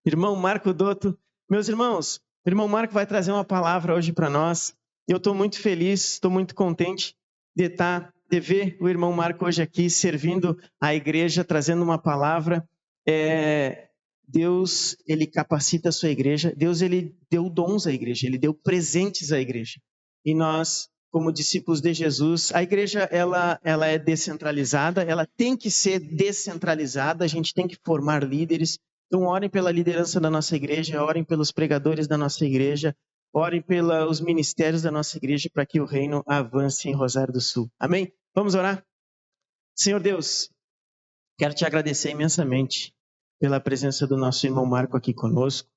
irmão Marco Dotto. Meus irmãos, o irmão Marco vai trazer uma palavra hoje para nós. Eu estou muito feliz, estou muito contente de ver o irmão Marco hoje aqui servindo a igreja, trazendo uma palavra. Deus, ele capacita a sua igreja. Deus, ele deu dons à igreja, ele deu presentes à igreja. E nós, como discípulos de Jesus, a igreja ela é descentralizada, ela tem que ser descentralizada, a gente tem que formar líderes. Então, orem pela liderança da nossa igreja, orem pelos pregadores da nossa igreja, orem pelos ministérios da nossa igreja para que o reino avance em Rosário do Sul. Amém? Vamos orar? Senhor Deus, quero te agradecer imensamente pela presença do nosso irmão Marco aqui conosco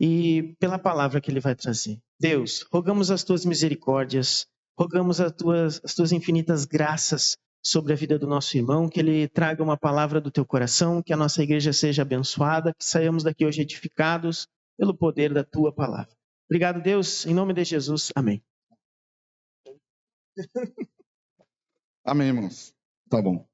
e pela palavra que ele vai trazer. Deus, rogamos as tuas misericórdias, rogamos as tuas infinitas graças sobre a vida do nosso irmão, que ele traga uma palavra do teu coração, que a nossa igreja seja abençoada, que saiamos daqui hoje edificados pelo poder da tua palavra. Obrigado, Deus, em nome de Jesus, amém. Amém, irmãos. Tá bom.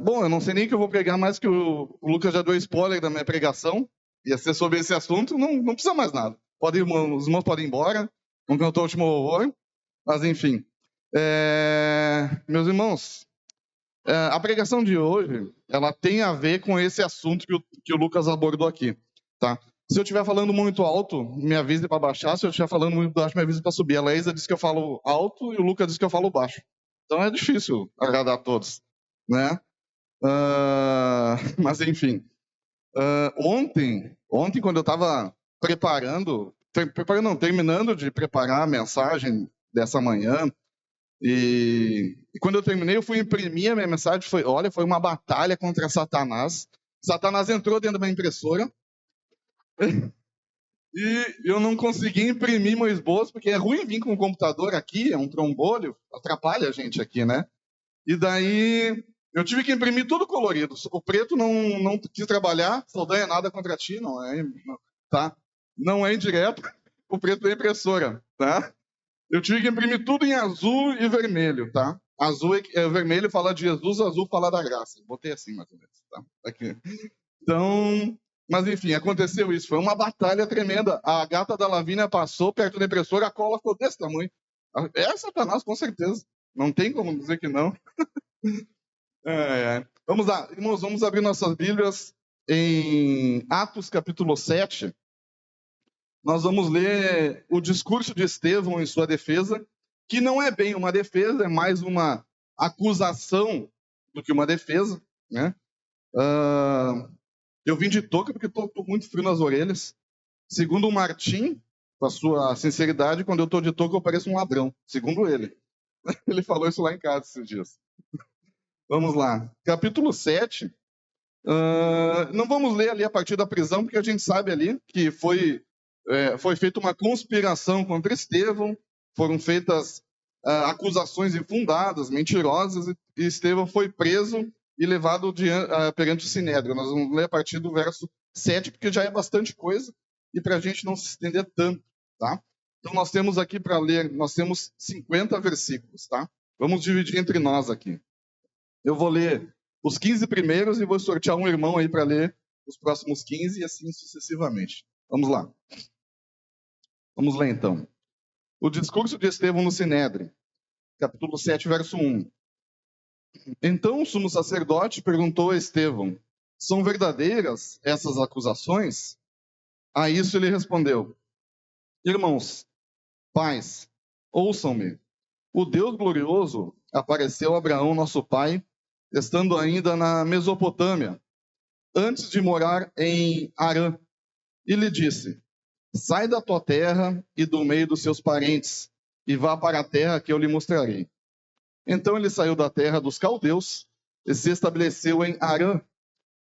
Bom, eu não sei nem que eu vou pregar mais, que o Lucas já deu spoiler da minha pregação. Ia ser sobre esse assunto, não precisa mais nada. Os irmãos podem ir embora, vamos cantar o último horror. Mas, enfim. Meus irmãos, a pregação de hoje, ela tem a ver com esse assunto que o Lucas abordou aqui, tá? Se eu estiver falando muito alto, me avise para baixar. Se eu estiver falando muito baixo, me avise para subir. A Laísa disse que eu falo alto e o Lucas disse que eu falo baixo. Então é difícil agradar a todos, né? Mas enfim, ontem quando eu estava terminando de preparar a mensagem dessa manhã, e quando eu terminei, eu fui imprimir a minha mensagem. Foi uma batalha contra Satanás. Satanás entrou dentro da minha impressora e eu não consegui imprimir meu esboço, porque é ruim vir com o computador aqui, é um trombolho, atrapalha a gente aqui, né? E daí eu tive que imprimir tudo colorido. O preto não quis trabalhar, Saldanha, nada contra ti, não é, tá? Não é indireto, o preto da impressora, tá? Eu tive que imprimir tudo em azul e vermelho, tá? Vermelho fala de Jesus, azul fala da graça. Botei assim, mais ou menos, tá? Aqui. Então, mas enfim, aconteceu isso. Foi uma batalha tremenda. A gata da Lavínia passou perto da impressora, a cola ficou desse tamanho. É Satanás, com certeza. Não tem como dizer que não. Vamos lá, irmãos, vamos abrir nossas Bíblias em Atos capítulo 7. Nós vamos ler o discurso de Estevão em sua defesa, que não é bem uma defesa, é mais uma acusação do que uma defesa, né? Eu vim de touca porque estou muito frio nas orelhas. Segundo o Martim, com a sua sinceridade, quando eu estou de touca eu pareço um ladrão, segundo ele. Ele falou isso lá em casa esses dias. Vamos lá, capítulo 7. Não vamos ler ali a partir da prisão, porque a gente sabe ali que foi feita uma conspiração contra Estevão, foram feitas acusações infundadas, mentirosas, e Estevão foi preso e levado perante o Sinédrio. Nós vamos ler a partir do verso 7, porque já é bastante coisa, e para a gente não se estender tanto, tá? Então nós temos aqui para ler, nós temos 50 versículos, tá? Vamos dividir entre nós aqui. Eu vou ler os 15 primeiros e vou sortear um irmão aí para ler os próximos 15 e assim sucessivamente. Vamos lá. Vamos ler então. O discurso de Estevão no Sinédrio, capítulo 7, verso 1. Então o sumo sacerdote perguntou a Estevão: são verdadeiras essas acusações? A isso ele respondeu: irmãos, pais, ouçam-me. O Deus glorioso apareceu a Abraão, nosso pai, estando ainda na Mesopotâmia, antes de morar em Harã, e lhe disse: sai da tua terra e do meio dos seus parentes, e vá para a terra que eu lhe mostrarei. Então ele saiu da terra dos caldeus e se estabeleceu em Harã.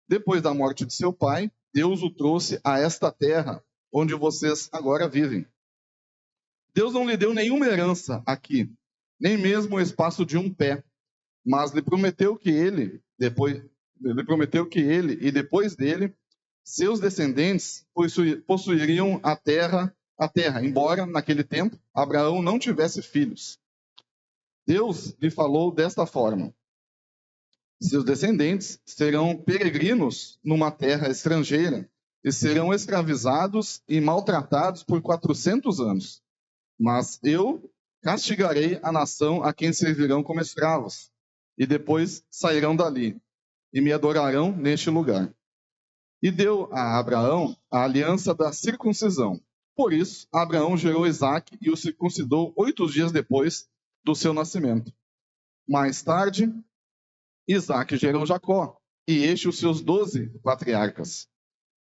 Depois da morte de seu pai, Deus o trouxe a esta terra, onde vocês agora vivem. Deus não lhe deu nenhuma herança aqui, nem mesmo o espaço de um pé, mas lhe prometeu que ele e depois dele, seus descendentes possuiriam a terra, embora naquele tempo Abraão não tivesse filhos. Deus lhe falou desta forma: seus descendentes serão peregrinos numa terra estrangeira, e serão escravizados e maltratados por 400 anos. Mas eu castigarei a nação a quem servirão como escravos, e depois sairão dali e me adorarão neste lugar. E deu a Abraão a aliança da circuncisão. Por isso, Abraão gerou Isaque e o circuncidou 8 dias depois do seu nascimento. Mais tarde, Isaque gerou Jacó, e este os seus 12 patriarcas.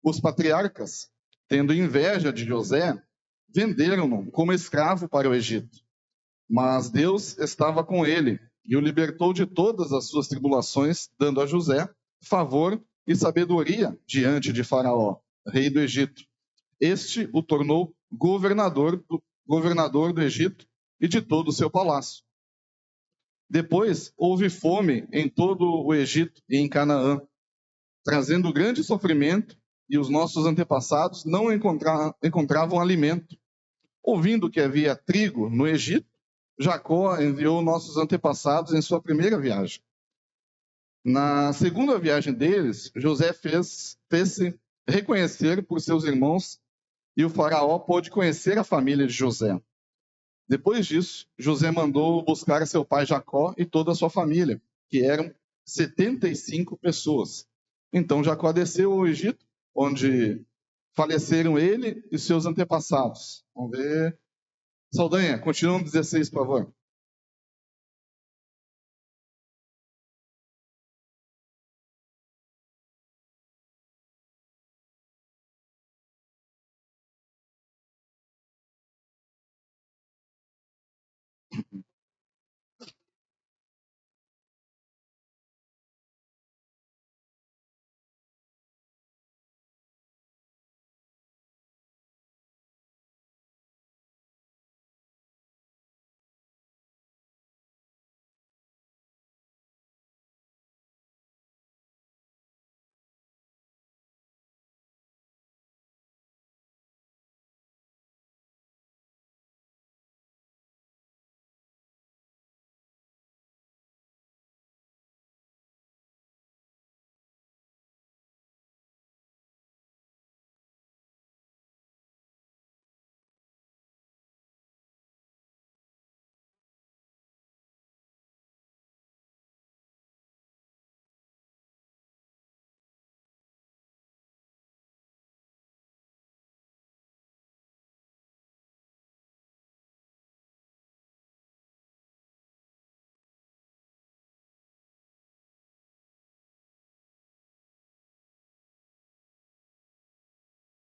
Os patriarcas, tendo inveja de José, venderam-no como escravo para o Egito. Mas Deus estava com ele e o libertou de todas as suas tribulações, dando a José favor e sabedoria diante de Faraó, rei do Egito. Este o tornou governador do Egito e de todo o seu palácio. Depois houve fome em todo o Egito e em Canaã, trazendo grande sofrimento, e os nossos antepassados não encontravam alimento. Ouvindo que havia trigo no Egito, Jacó enviou nossos antepassados em sua primeira viagem. Na segunda viagem deles, José fez-se reconhecer por seus irmãos, e o faraó pôde conhecer a família de José. Depois disso, José mandou buscar seu pai Jacó e toda a sua família, que eram 75 pessoas. Então Jacó desceu ao Egito, onde faleceram ele e seus antepassados. Vamos ver. Saldanha, continua no 16, por favor.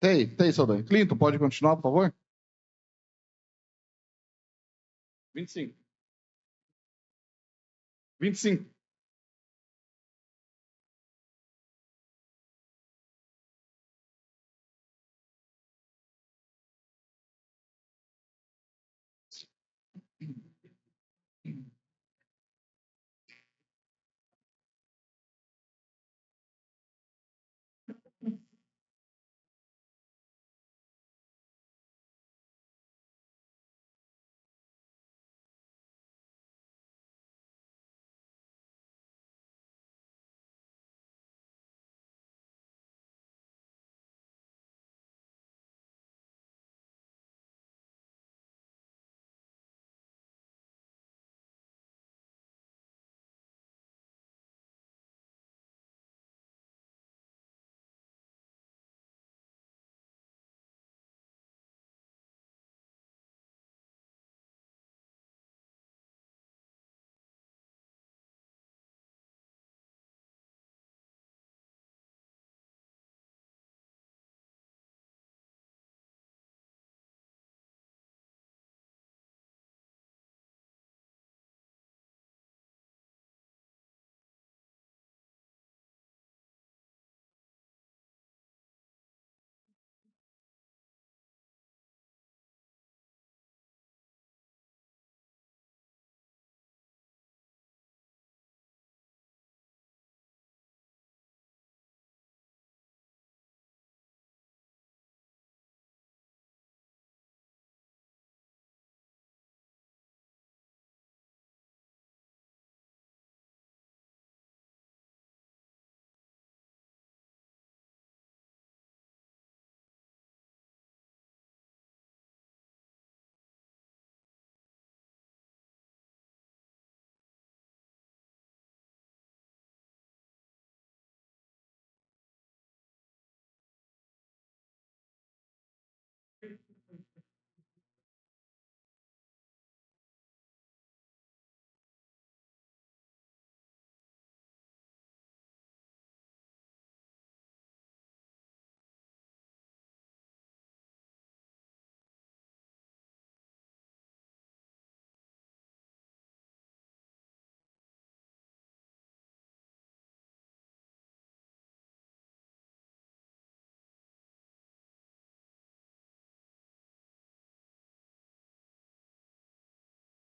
Tem, Saldanha. Clinton, pode continuar, por favor? 25. 25.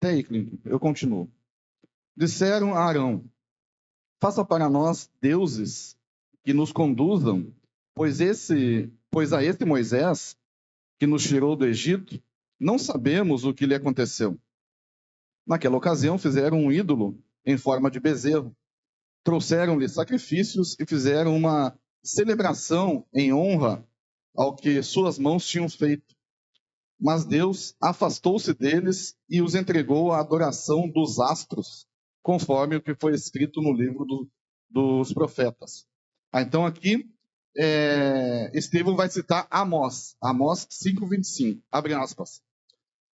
Até aí, Clinton, eu continuo. Disseram a Arão: faça para nós deuses que nos conduzam, pois a esse Moisés, que nos tirou do Egito, não sabemos o que lhe aconteceu. Naquela ocasião, fizeram um ídolo em forma de bezerro. Trouxeram-lhe sacrifícios e fizeram uma celebração em honra ao que suas mãos tinham feito. Mas Deus afastou-se deles e os entregou à adoração dos astros, conforme o que foi escrito no livro dos profetas. Então aqui, Estevão vai citar Amós 5:25, abre aspas.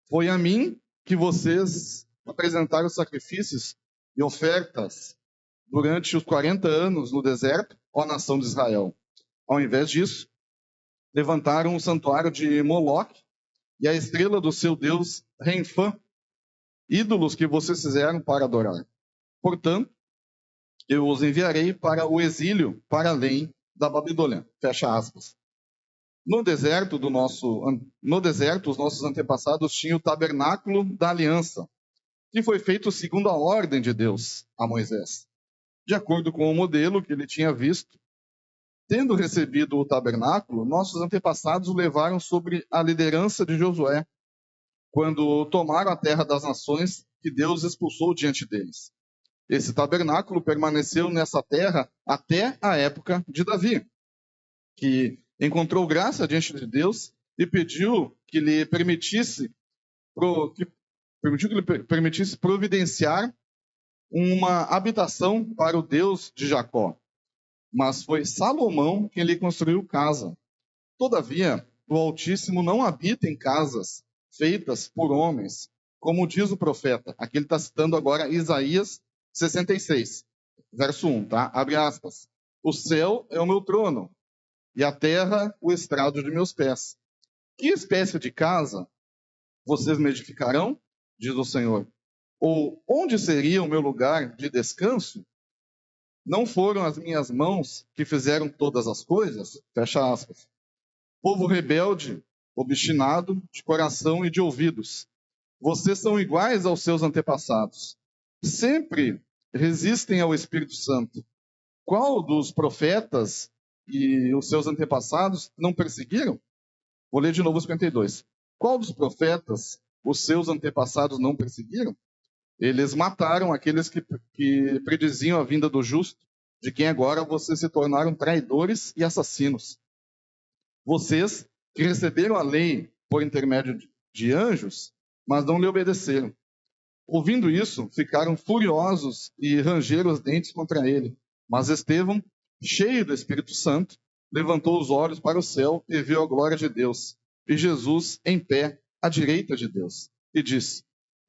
Foi a mim que vocês apresentaram sacrifícios e ofertas durante os 40 anos no deserto, ó nação de Israel. Ao invés disso, levantaram o santuário de Moloque e a estrela do seu deus Renfã, ídolos que vocês fizeram para adorar. Portanto, eu os enviarei para o exílio, para além da Babilônia. Fecha aspas. No deserto, os nossos antepassados tinham o tabernáculo da aliança, que foi feito segundo a ordem de Deus a Moisés, de acordo com o modelo que ele tinha visto. Tendo recebido o tabernáculo, nossos antepassados o levaram sobre a liderança de Josué, quando tomaram a terra das nações que Deus expulsou diante deles. Esse tabernáculo permaneceu nessa terra até a época de Davi, que encontrou graça diante de Deus e pediu que lhe permitisse providenciar uma habitação para o Deus de Jacó. Mas foi Salomão quem lhe construiu casa. Todavia, o Altíssimo não habita em casas feitas por homens, como diz o profeta. Aqui ele está citando agora Isaías 66, verso 1, tá? Abre aspas. O céu é o meu trono, e a terra o estrado de meus pés. Que espécie de casa vocês me edificarão? Diz o Senhor. Ou onde seria o meu lugar de descanso? Não foram as minhas mãos que fizeram todas as coisas? Fecha aspas. Povo rebelde, obstinado, de coração e de ouvidos. Vocês são iguais aos seus antepassados. Sempre resistem ao Espírito Santo. Qual dos profetas e os seus antepassados não perseguiram? Vou ler de novo os 52. Qual dos profetas os seus antepassados não perseguiram? Eles mataram aqueles que prediziam a vinda do justo, de quem agora vocês se tornaram traidores e assassinos. Vocês que receberam a lei por intermédio de anjos, mas não lhe obedeceram. Ouvindo isso, ficaram furiosos e rangeram os dentes contra ele. Mas Estevão, cheio do Espírito Santo, levantou os olhos para o céu e viu a glória de Deus, e Jesus em pé à direita de Deus, e disse: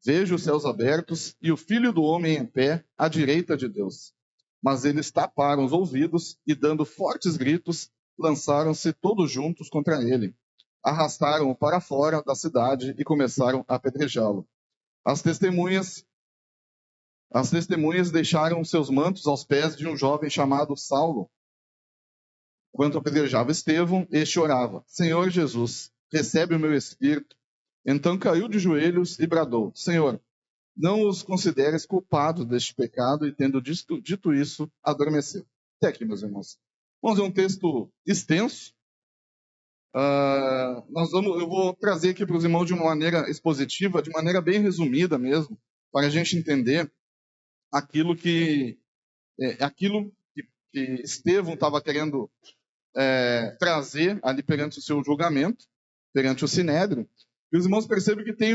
Vejo os céus abertos e o Filho do Homem em pé à direita de Deus. Mas eles taparam os ouvidos e, dando fortes gritos, lançaram-se todos juntos contra ele. Arrastaram-o para fora da cidade e começaram a apedrejá-lo. As testemunhas deixaram seus mantos aos pés de um jovem chamado Saulo. Enquanto apedrejava Estevão, este orava: Senhor Jesus, recebe o meu espírito. Então caiu de joelhos e bradou: Senhor, não os consideres culpados deste pecado, e tendo dito isso, adormeceu. Até aqui, meus irmãos. Vamos ver um texto extenso. Eu vou trazer aqui para os irmãos de uma maneira expositiva, de maneira bem resumida mesmo, para a gente entender aquilo que Estevão estava querendo trazer ali perante o seu julgamento, perante o Sinédrio. E os irmãos percebem que tem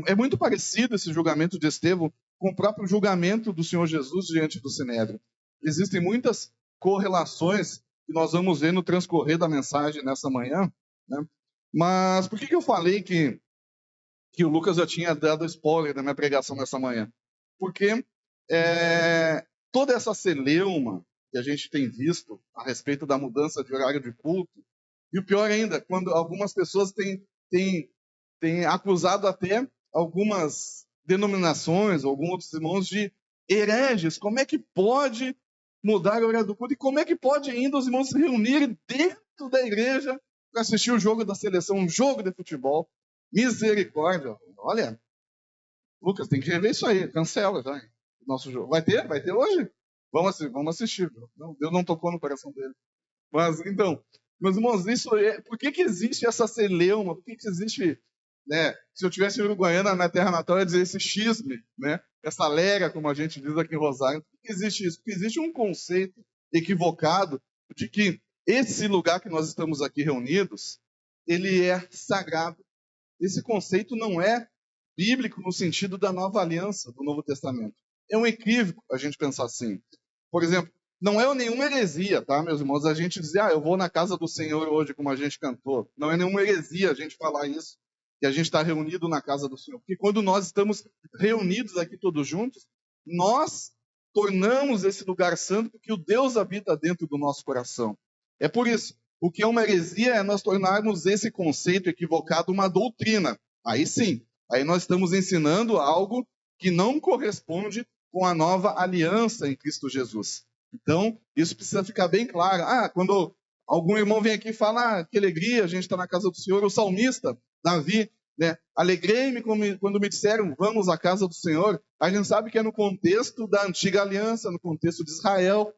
é muito parecido esse julgamento de Estevão com o próprio julgamento do Senhor Jesus diante do Sinédrio. Existem muitas correlações que nós vamos ver no transcorrer da mensagem nessa manhã, né? Mas por que eu falei que o Lucas já tinha dado spoiler da minha pregação nessa manhã? Porque toda essa celeuma que a gente tem visto a respeito da mudança de horário de culto, e o pior ainda, quando algumas pessoas têm acusado até algumas denominações, alguns outros irmãos de hereges. Como é que pode mudar o horário do culto? E como é que pode ainda os irmãos se reunirem dentro da igreja para assistir o jogo da seleção, um jogo de futebol? Misericórdia. Olha, Lucas, tem que rever isso aí. Cancela já. Nosso jogo. Vai ter? Vai ter hoje? Vamos assistir. Não, Deus não tocou no coração dele. Mas, então, meus irmãos, por que existe essa celeuma? Por que existe, né? Se eu tivesse em Uruguaiana, na minha terra natal, eu ia dizer esse xisme, né? Essa lega, como a gente diz aqui em Rosário. Por que existe isso? Porque existe um conceito equivocado de que esse lugar que nós estamos aqui reunidos, ele é sagrado. Esse conceito não é bíblico no sentido da nova aliança, do Novo Testamento. É um equívoco a gente pensar assim. Por exemplo, não é nenhuma heresia, tá, meus irmãos? A gente dizer, eu vou na casa do Senhor hoje, como a gente cantou. Não é nenhuma heresia a gente falar isso, que a gente está reunido na casa do Senhor. Porque quando nós estamos reunidos aqui todos juntos, nós tornamos esse lugar santo porque o Deus habita dentro do nosso coração. É por isso, o que é uma heresia é nós tornarmos esse conceito equivocado uma doutrina. Aí sim, aí nós estamos ensinando algo que não corresponde com a nova aliança em Cristo Jesus. Então, isso precisa ficar bem claro. Quando algum irmão vem aqui e fala, que alegria, a gente está na casa do Senhor, o salmista, Davi, né? Alegrei-me quando me disseram, vamos à casa do Senhor. A gente sabe que é no contexto da antiga aliança, no contexto de Israel.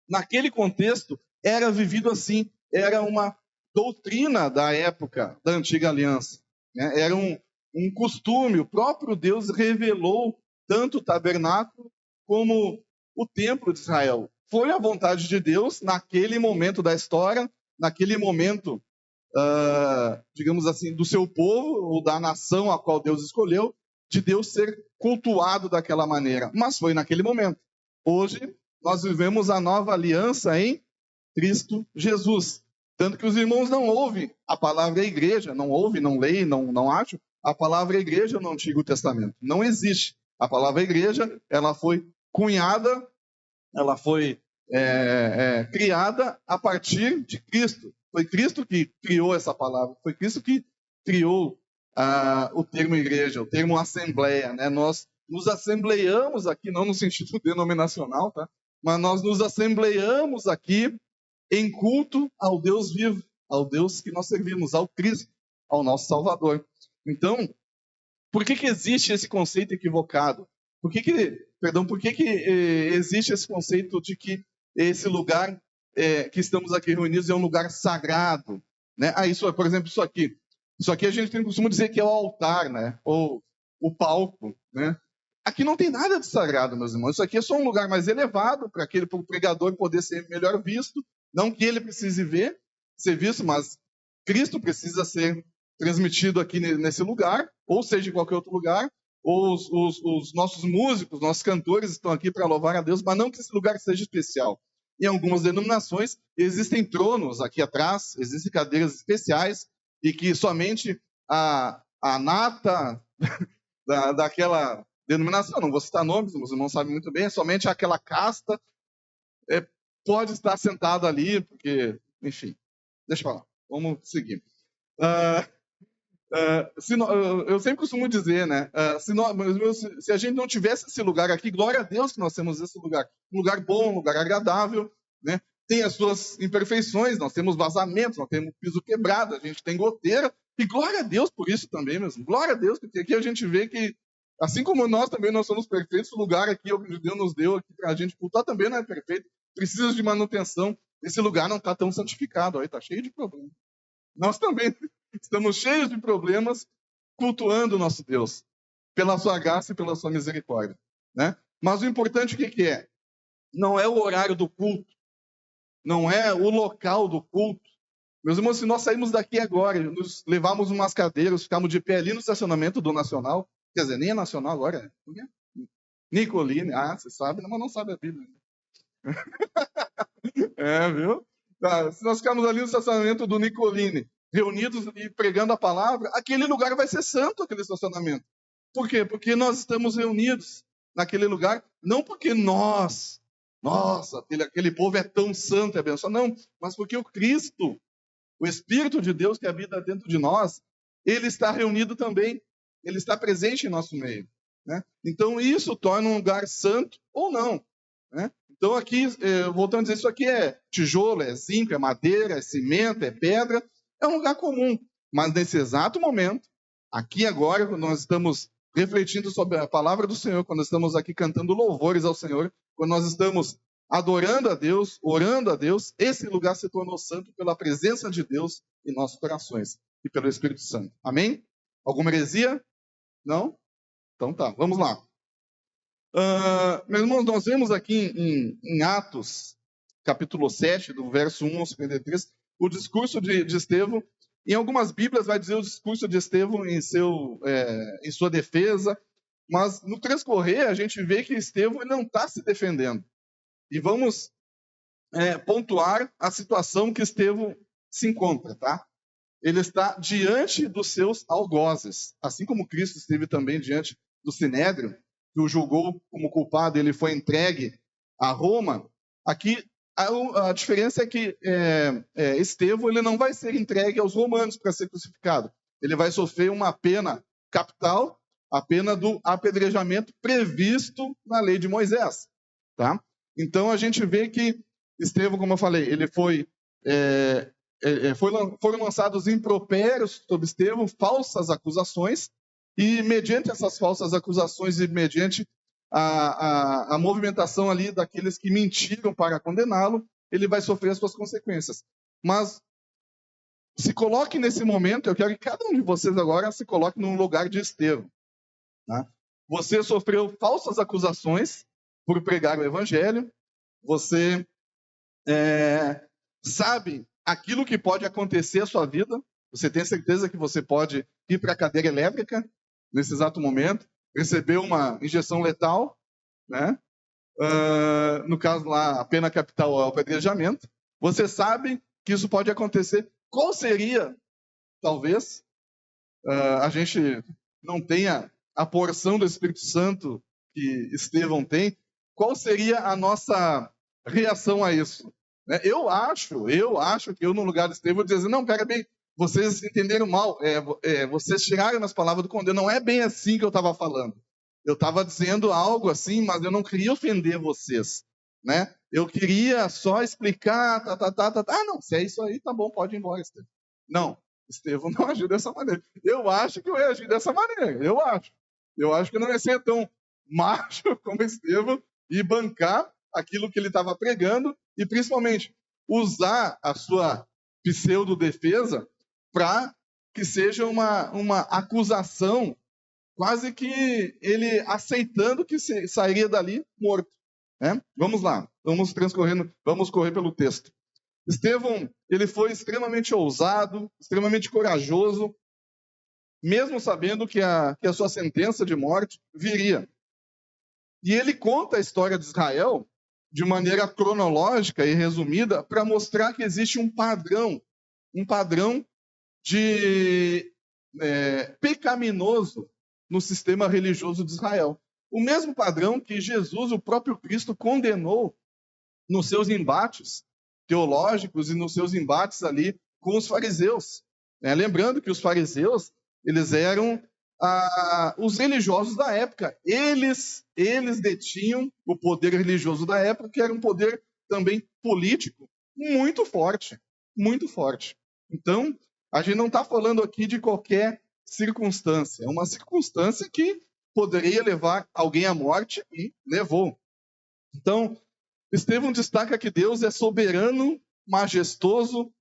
Naquele contexto, era vivido assim, era uma doutrina da época da antiga aliança. Né? Era um costume, o próprio Deus revelou tanto o tabernáculo como o templo de Israel. Foi a vontade de Deus, naquele momento da história, naquele momento, digamos assim, do seu povo, ou da nação a qual Deus escolheu, de Deus ser cultuado daquela maneira. Mas foi naquele momento. Hoje, nós vivemos a nova aliança em Cristo Jesus. Tanto que os irmãos não ouvem a palavra igreja, não ouvem, não leem, não acham a palavra igreja no Antigo Testamento. Não existe. A palavra igreja, ela foi cunhada, ela foi criada a partir de Cristo. Foi Cristo que criou essa palavra. Foi Cristo que criou o termo igreja, o termo assembleia. Né? Nós nos assembleiamos aqui, não no sentido denominacional, tá? Mas nós nos assembleiamos aqui em culto ao Deus vivo, ao Deus que nós servimos, ao Cristo, ao nosso Salvador. Então, por que existe esse conceito equivocado? Por que existe esse conceito de que esse lugar que estamos aqui reunidos é um lugar sagrado? Né? Por exemplo, isso aqui. Isso aqui a gente tem o costume de dizer que é o altar, né? Ou o palco, né? Aqui não tem nada de sagrado, meus irmãos. Isso aqui é só um lugar mais elevado para o pregador poder ser melhor visto. Não que ele precise ser visto, mas Cristo precisa ser transmitido aqui nesse lugar, ou seja, em qualquer outro lugar. Os nossos músicos, nossos cantores estão aqui para louvar a Deus, mas não que esse lugar seja especial. Em algumas denominações, existem tronos aqui atrás, existem cadeiras especiais, e que somente a nata daquela denominação, não vou citar nomes, os irmãos sabem muito bem, somente aquela casta pode estar sentado ali, porque, enfim, deixa eu falar, vamos seguir. Eu sempre costumo dizer, né, se a gente não tivesse esse lugar aqui, glória a Deus que nós temos esse lugar, um lugar bom, um lugar agradável, né, tem as suas imperfeições, nós temos vazamentos, nós temos piso quebrado, a gente tem goteira, e glória a Deus por isso também mesmo, glória a Deus, porque aqui a gente vê que, assim como nós também não somos perfeitos, o lugar aqui que Deus nos deu aqui para a gente cultuar também não é perfeito, precisa de manutenção, esse lugar não está tão santificado, está cheio de problemas. Nós também estamos cheios de problemas cultuando o nosso Deus, pela sua graça e pela sua misericórdia. Né? Mas o importante o que é? Não é o horário do culto, não é o local do culto. Meus irmãos, se nós saímos daqui agora, nos levarmos umas cadeiras, ficamos de pé ali no estacionamento do Nacional, quer dizer, nem é Nacional agora, Nicolini, você sabe, mas não sabe a Bíblia. Viu? Tá, se nós ficarmos ali no estacionamento do Nicolini, reunidos e pregando a palavra, aquele lugar vai ser santo, aquele estacionamento. Por quê? Porque nós estamos reunidos naquele lugar, não porque nossa, aquele povo é tão santo e abençoado, não, mas porque o Cristo, o Espírito de Deus que habita dentro de nós, ele está reunido também, ele está presente em nosso meio. Né? Então isso torna um lugar santo ou não. Né? Então aqui, voltando a dizer, isso aqui é tijolo, é zinco, é madeira, é cimento, é pedra, é um lugar comum. Mas nesse exato momento, Aqui agora, quando nós estamos refletindo sobre a palavra do Senhor, quando estamos aqui cantando louvores ao Senhor, quando nós estamos adorando a Deus, orando a Deus, esse lugar se tornou santo pela presença de Deus em nossos corações e pelo Espírito Santo. Amém? Alguma heresia? Não? Então tá, vamos lá. Meus irmãos, nós vemos aqui em Atos, capítulo 7, do verso 1 ao 53, o discurso de Estevão. Em algumas Bíblias vai dizer o discurso de Estevão em sua defesa, mas no transcorrer a gente vê que Estevão ele não está se defendendo. E vamos pontuar a situação que Estevão se encontra, tá? Ele está diante dos seus algozes, assim como Cristo esteve também diante do Sinédrio, que o julgou como culpado, ele foi entregue a Roma. Aqui a diferença é que Estevão ele não vai ser entregue aos romanos para ser crucificado. Ele vai sofrer uma pena capital, a pena do apedrejamento previsto na lei de Moisés. Tá? Então a gente vê que Estevão, como eu falei, ele foram lançados impropérios sobre Estevão, falsas acusações, e mediante essas falsas acusações e mediante a movimentação ali daqueles que mentiram para condená-lo, ele vai sofrer as suas consequências. Mas se coloque nesse momento, eu quero que cada um de vocês agora se coloque no lugar de Estevão. Tá? Você sofreu falsas acusações por pregar o evangelho, você sabe aquilo que pode acontecer à sua vida, você tem certeza que você pode ir para a cadeira elétrica nesse exato momento, receber uma injeção letal, né? No caso lá, a pena capital é o apedrejamento. Você sabe que isso pode acontecer. Qual seria, talvez, a gente não tenha a porção do Espírito Santo que Estevão tem, qual seria a nossa reação a isso? Eu acho que eu, no lugar de Estevão, vou dizer assim, não, pera bem, vocês entenderam mal, vocês tiraram as palavras do condeiro, não é bem assim que eu estava falando. Eu estava dizendo algo assim, mas eu não queria ofender vocês, né? Eu queria só explicar, não, se é isso aí, tá bom, pode ir embora, Estevão. Não, Estevão não agiu dessa maneira. Eu acho que eu ia agir dessa maneira, eu acho. Eu acho que não ia ser tão macho como Estevão e bancar aquilo que ele estava pregando e, principalmente, usar a sua pseudo-defesa para que seja uma acusação, quase que ele aceitando que sairia dali morto. Né? Vamos lá, vamos correr pelo texto. Estevão, ele foi extremamente ousado, extremamente corajoso, mesmo sabendo que a sua sentença de morte viria. E ele conta a história de Israel de maneira cronológica e resumida para mostrar que existe um padrão de pecaminoso no sistema religioso de Israel. O mesmo padrão que Jesus, o próprio Cristo, condenou nos seus embates teológicos e nos seus embates ali com os fariseus. Lembrando que os fariseus, eles eram os religiosos da época. Eles detinham o poder religioso da época, que era um poder também político muito forte, muito forte. Então, a gente não está falando aqui de qualquer circunstância. É uma circunstância que poderia levar alguém à morte e levou. Então, Estevão destaca que Deus é soberano, majestoso,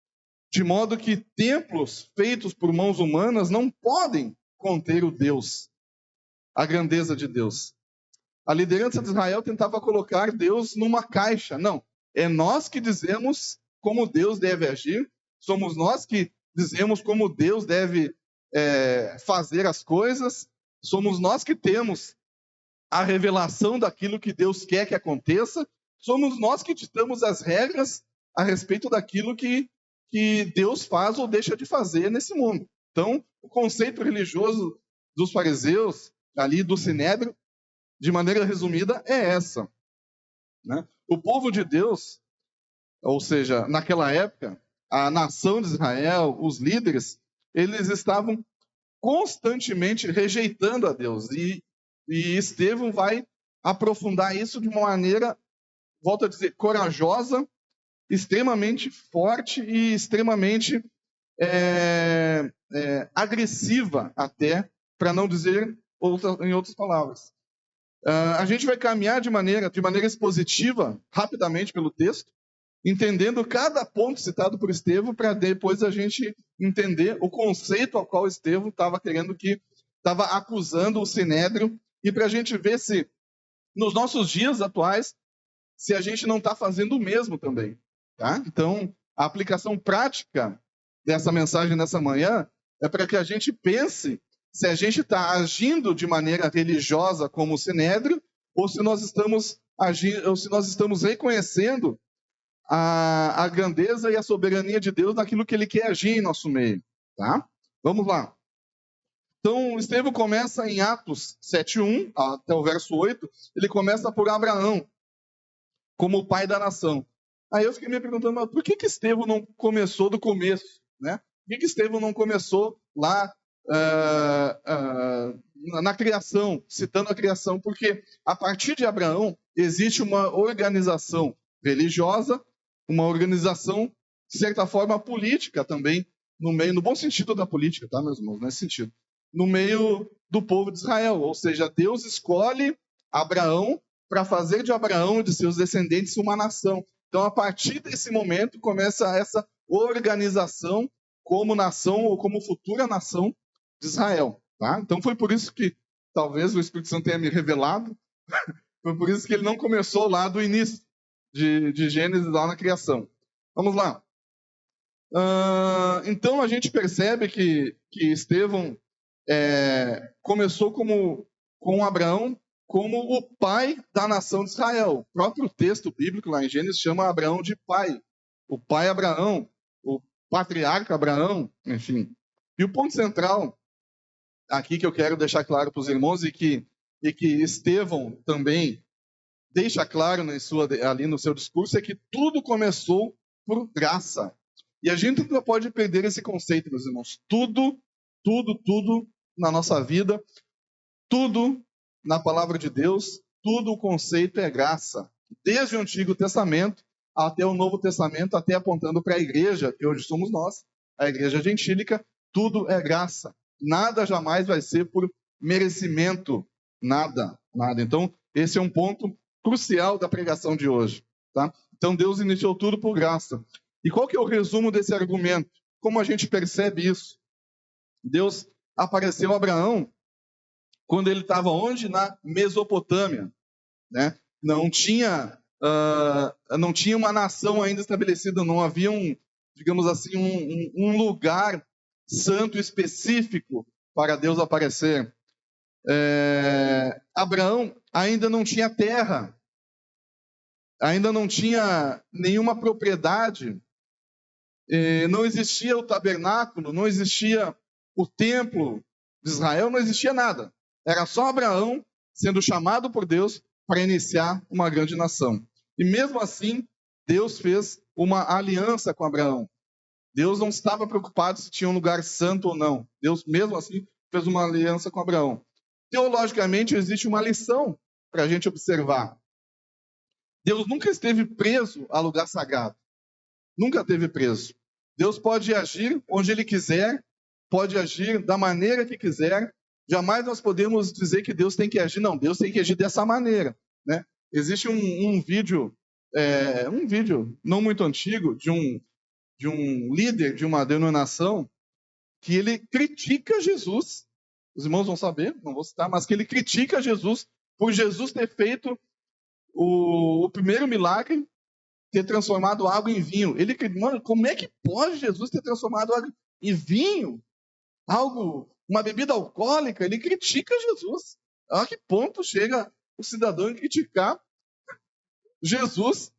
de modo que templos feitos por mãos humanas não podem conter o Deus, a grandeza de Deus. A liderança de Israel tentava colocar Deus numa caixa. Não, é nós que dizemos como Deus deve agir, somos nós que dizemos como Deus deve fazer as coisas, somos nós que temos a revelação daquilo que Deus quer que aconteça, somos nós que ditamos as regras a respeito daquilo que Deus faz ou deixa de fazer nesse mundo. Então, o conceito religioso dos fariseus, ali do Sinédrio, de maneira resumida, é essa. Né? O povo de Deus, ou seja, naquela época, a nação de Israel, os líderes, eles estavam constantemente rejeitando a Deus. E Estevão vai aprofundar isso de uma maneira, volto a dizer, corajosa, extremamente forte e extremamente agressiva até, para não dizer em outras palavras. A gente vai caminhar de maneira expositiva, rapidamente pelo texto, entendendo cada ponto citado por Estevão, para depois a gente entender o conceito ao qual Estevão estava acusando o Sinédrio, e para a gente ver se, nos nossos dias atuais, se a gente não está fazendo o mesmo também. Tá? Então, a aplicação prática dessa mensagem nessa manhã é para que a gente pense se a gente está agindo de maneira religiosa como o Sinédrio, ou se nós estamos agindo, ou se nós estamos reconhecendo a grandeza e a soberania de Deus naquilo que Ele quer agir em nosso meio. Tá? Vamos lá. Então, Estevão começa em Atos 7:1 até o verso 8, ele começa por Abraão, como o pai da nação. Aí eu fiquei me perguntando, mas por que Estevão não começou do começo? Né? Por que Estevão não começou lá na criação, citando a criação? Porque a partir de Abraão existe uma organização religiosa, uma organização, de certa forma, política também, no bom sentido da política, tá, meus irmãos? Nesse sentido. No meio do povo de Israel. Ou seja, Deus escolhe Abraão para fazer de Abraão e de seus descendentes uma nação. Então, a partir desse momento, começa essa organização como nação ou como futura nação de Israel. Tá? Então, foi por isso que talvez o Espírito Santo tenha me revelado, foi por isso que ele não começou lá do início de Gênesis, lá na criação. Vamos lá. Então, a gente percebe que Estevão começou com Abraão como o pai da nação de Israel. O próprio texto bíblico lá em Gênesis chama Abraão de pai. O pai Abraão, o patriarca Abraão, enfim. E o ponto central aqui que eu quero deixar claro para os irmãos e que Estevão também deixa claro ali no seu discurso é que tudo começou por graça. E a gente não pode perder esse conceito, meus irmãos. Tudo na nossa vida, tudo na palavra de Deus, tudo o conceito é graça. Desde o Antigo Testamento até o Novo Testamento, até apontando para a igreja, que hoje somos nós, a igreja gentílica, tudo é graça. Nada jamais vai ser por merecimento. Nada. Então, esse é um ponto crucial da pregação de hoje. Tá? Então, Deus iniciou tudo por graça. E qual que é o resumo desse argumento? Como a gente percebe isso? Deus apareceu a Abraão quando ele estava onde? Na Mesopotâmia. Né? Não tinha uma nação ainda estabelecida, não havia digamos assim, um lugar santo específico para Deus aparecer. Abraão ainda não tinha terra, ainda não tinha nenhuma propriedade, não existia o tabernáculo, não existia o templo de Israel, não existia nada. Era só Abraão sendo chamado por Deus para iniciar uma grande nação. E mesmo assim, Deus fez uma aliança com Abraão. Deus não estava preocupado se tinha um lugar santo ou não. Deus, mesmo assim, fez uma aliança com Abraão. Teologicamente, existe uma lição para a gente observar. Deus nunca esteve preso a lugar sagrado. Nunca esteve preso. Deus pode agir onde Ele quiser, pode agir da maneira que quiser. Jamais nós podemos dizer que Deus tem que agir. Não, Deus tem que agir dessa maneira. Né? Existe um vídeo não muito antigo, de um líder de uma denominação, que ele critica Jesus. Os irmãos vão saber, não vou citar, mas que ele critica Jesus por Jesus ter feito o primeiro milagre, ter transformado água em vinho. Mano, como é que pode Jesus ter transformado água em vinho? Uma bebida alcoólica? Ele critica Jesus. A que ponto chega o cidadão em criticar Jesus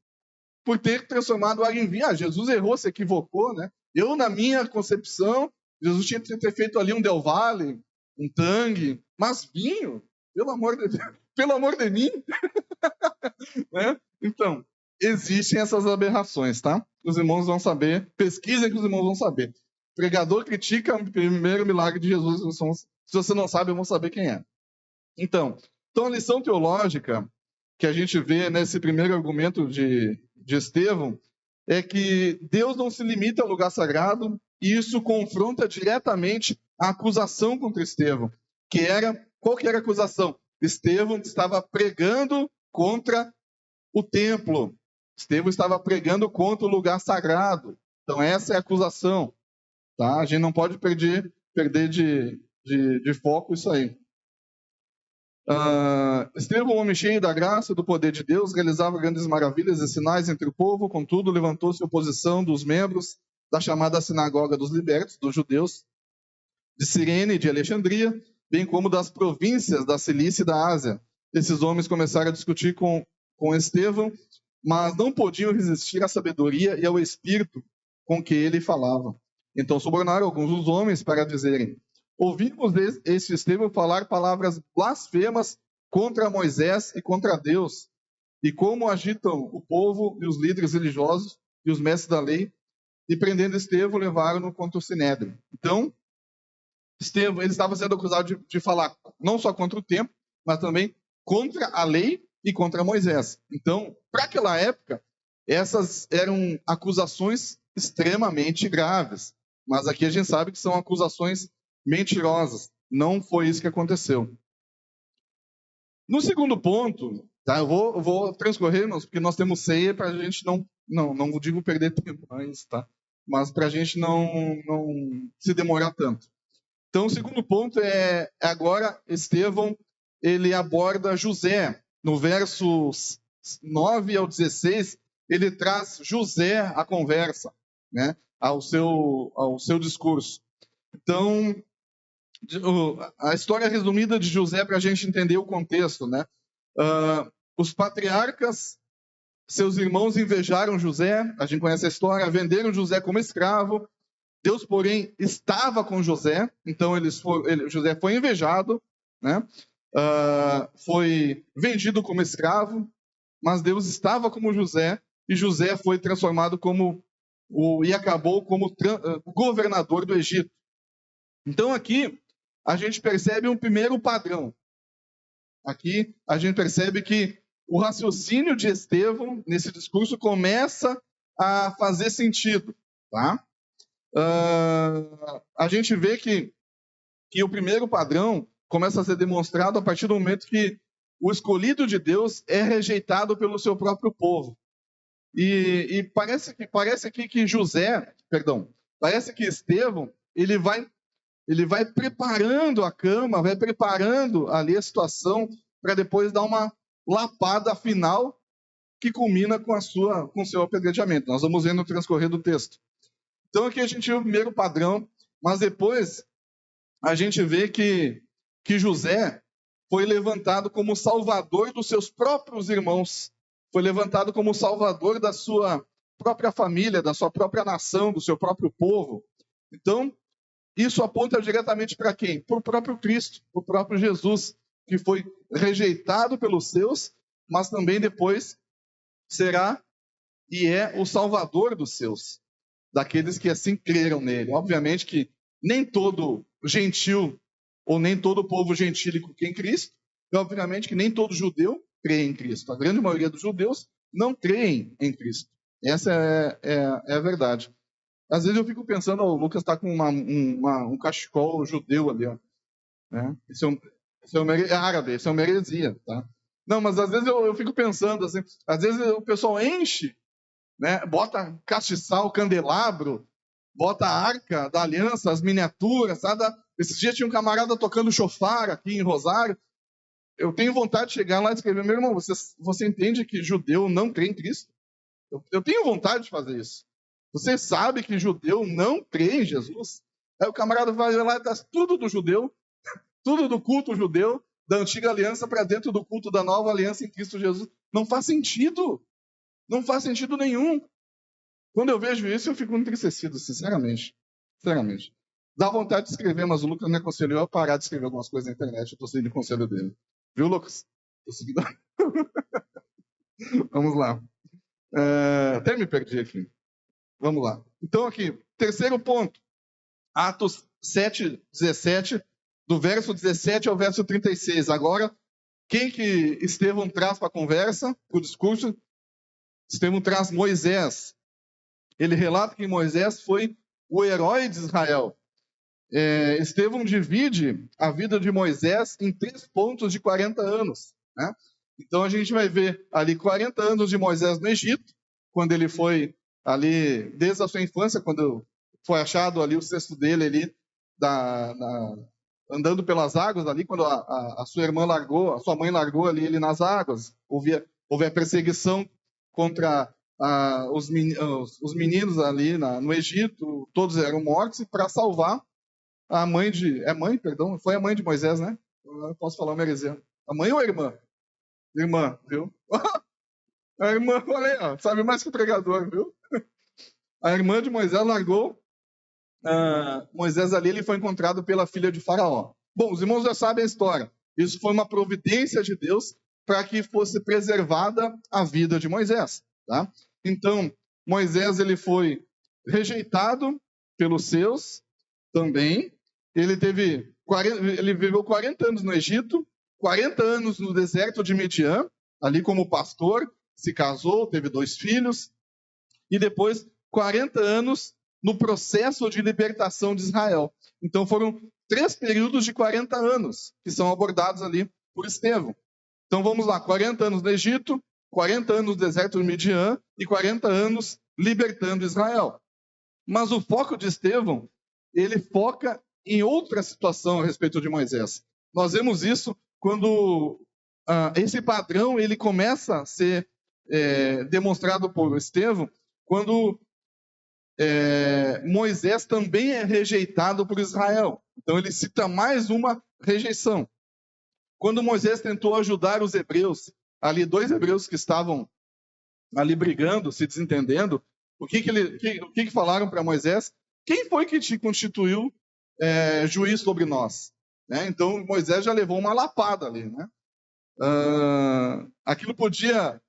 por ter transformado água em vinho? Jesus errou, se equivocou, né? Na minha concepção, Jesus tinha que ter feito ali um Del Valle, um Tang, mas vinho, pelo amor de Deus, pelo amor de mim. Né? Então, existem essas aberrações, tá? Os irmãos vão saber, pesquisem que os irmãos vão saber. O pregador critica o primeiro milagre de Jesus, se você não sabe, eu vou saber quem é. Então a lição teológica que a gente vê nesse primeiro argumento de Estevão é que Deus não se limita ao lugar sagrado e isso confronta diretamente a acusação contra Estevão, qual que era a acusação? Estevão estava pregando contra o templo. Estevão estava pregando contra o lugar sagrado. Então essa é a acusação. Tá? A gente não pode perder de foco isso aí. Estevão, homem cheio da graça e do poder de Deus, realizava grandes maravilhas e sinais entre o povo. Contudo, levantou-se oposição dos membros da chamada Sinagoga dos Libertos, dos judeus, de Cirene e de Alexandria, bem como das províncias da Cilícia e da Ásia. Esses homens começaram a discutir com Estevão, mas não podiam resistir à sabedoria e ao espírito com que ele falava. Então subornaram alguns dos homens para dizerem: ouvimos este Estevão falar palavras blasfemas contra Moisés e contra Deus, e como agitam o povo e os líderes religiosos e os mestres da lei, e prendendo Estevão, levaram-no contra o Sinédrio. Então, Estevão, ele estava sendo acusado de falar não só contra o templo, mas também contra a lei e contra Moisés. Então, para aquela época, essas eram acusações extremamente graves. Mas aqui a gente sabe que são acusações mentirosas. Não foi isso que aconteceu. No segundo ponto, tá, eu vou transcorrer, porque nós temos ceia para a gente não digo perder tempo, mas para a gente não se demorar tanto. Então, o segundo ponto é agora Estevão, ele aborda José. No versos 9 ao 16, ele traz José à conversa, né, ao seu discurso. Então, a história resumida de José, para a gente entender o contexto, né? Os patriarcas, seus irmãos invejaram José, a gente conhece a história, venderam José como escravo. Deus, porém, estava com José, então José foi invejado, né? Foi vendido como escravo, mas Deus estava com José, e José foi transformado e acabou como governador do Egito. Então aqui a gente percebe um primeiro padrão. Aqui a gente percebe que o raciocínio de Estevão nesse discurso começa a fazer sentido, tá? A gente vê que o primeiro padrão começa a ser demonstrado a partir do momento que o escolhido de Deus é rejeitado pelo seu próprio povo. E parece aqui que parece que Estevão, ele vai preparando a cama, vai preparando ali a situação para depois dar uma lapada final que culmina com o seu apedrejamento. Nós vamos ver no transcorrer do texto. Então aqui a gente vê o primeiro padrão, mas depois a gente vê que José foi levantado como salvador dos seus próprios irmãos, foi levantado como salvador da sua própria família, da sua própria nação, do seu próprio povo. Então, isso aponta diretamente para quem? Para o próprio Cristo, para o próprio Jesus, que foi rejeitado pelos seus, mas também depois será e é o salvador dos seus, daqueles que assim creram nele. Obviamente que nem todo gentil ou nem todo povo gentílico crê em Cristo, e obviamente que nem todo judeu crê em Cristo. A grande maioria dos judeus não creem em Cristo. Essa é a verdade. Às vezes eu fico pensando, o Lucas está com um cachecol judeu ali, ó, né? Isso é árabe, isso é uma heresia, tá? Não, mas às vezes eu fico pensando assim, às vezes o pessoal enche, né? Bota castiçal, candelabro, bota a arca da aliança, as miniaturas, sabe? Esses dias tinha um camarada tocando chofar aqui em Rosário. Eu tenho vontade de chegar lá e escrever: meu irmão, você entende que judeu não crê em Cristo? Eu tenho vontade de fazer isso. Você sabe que judeu não crê em Jesus? Aí o camarada vai lá e traz tudo do judeu, tudo do culto judeu, da antiga aliança para dentro do culto da nova aliança em Cristo Jesus. Não faz sentido. Não faz sentido nenhum. Quando eu vejo isso, eu fico entristecido, sinceramente. Sinceramente. Dá vontade de escrever, mas o Lucas me aconselhou a parar de escrever algumas coisas na internet. Eu estou seguindo o conselho dele. Viu, Lucas? Estou seguindo. Vamos lá. Até me perdi aqui. Vamos lá. Então, aqui, terceiro ponto. Atos 7, 17, do verso 17 ao verso 36. Agora, quem que Estevão traz para a conversa, para o discurso? Estevão traz Moisés. Ele relata que Moisés foi o herói de Israel. Estevão divide a vida de Moisés em 3 pontos de 40 anos. Né? Então a gente vai ver ali 40 anos de Moisés no Egito, quando ele foi ali, desde a sua infância, quando foi achado ali o cesto dele ali, andando pelas águas ali, quando a sua irmã largou, a sua mãe largou ali ele nas águas. Houve a perseguição contra os meninos ali no Egito, todos eram mortos, e para salvar a mãe foi a mãe de Moisés, né? Eu posso falar uma heresia. A mãe ou a irmã? Irmã, viu? A irmã, olha aí, ó, sabe mais que o pregador, viu? A irmã de Moisés largou Moisés ali, ele foi encontrado pela filha de Faraó. Bom, os irmãos já sabem a história. Isso foi uma providência de Deus para que fosse preservada a vida de Moisés, tá? Então, Moisés, ele foi rejeitado pelos seus também. Ele viveu 40 anos no Egito, 40 anos no deserto de Midian, ali como pastor, se casou, teve 2 filhos, e depois 40 anos no processo de libertação de Israel. Então foram 3 períodos de 40 anos que são abordados ali por Estevão. Então vamos lá, 40 anos no Egito, 40 anos no deserto de Midian e 40 anos libertando Israel. Mas o foco de Estevão, ele foca em outra situação a respeito de Moisés. Nós vemos isso quando esse padrão ele começa a ser demonstrado por Estevão, quando Moisés também é rejeitado por Israel. Então ele cita mais uma rejeição. Quando Moisés tentou ajudar os hebreus, ali 2 hebreus que estavam ali brigando, se desentendendo, o que falaram para Moisés? Quem foi que te constituiu juiz sobre nós? Né? Então Moisés já levou uma lapada ali. Né? Aquilo podia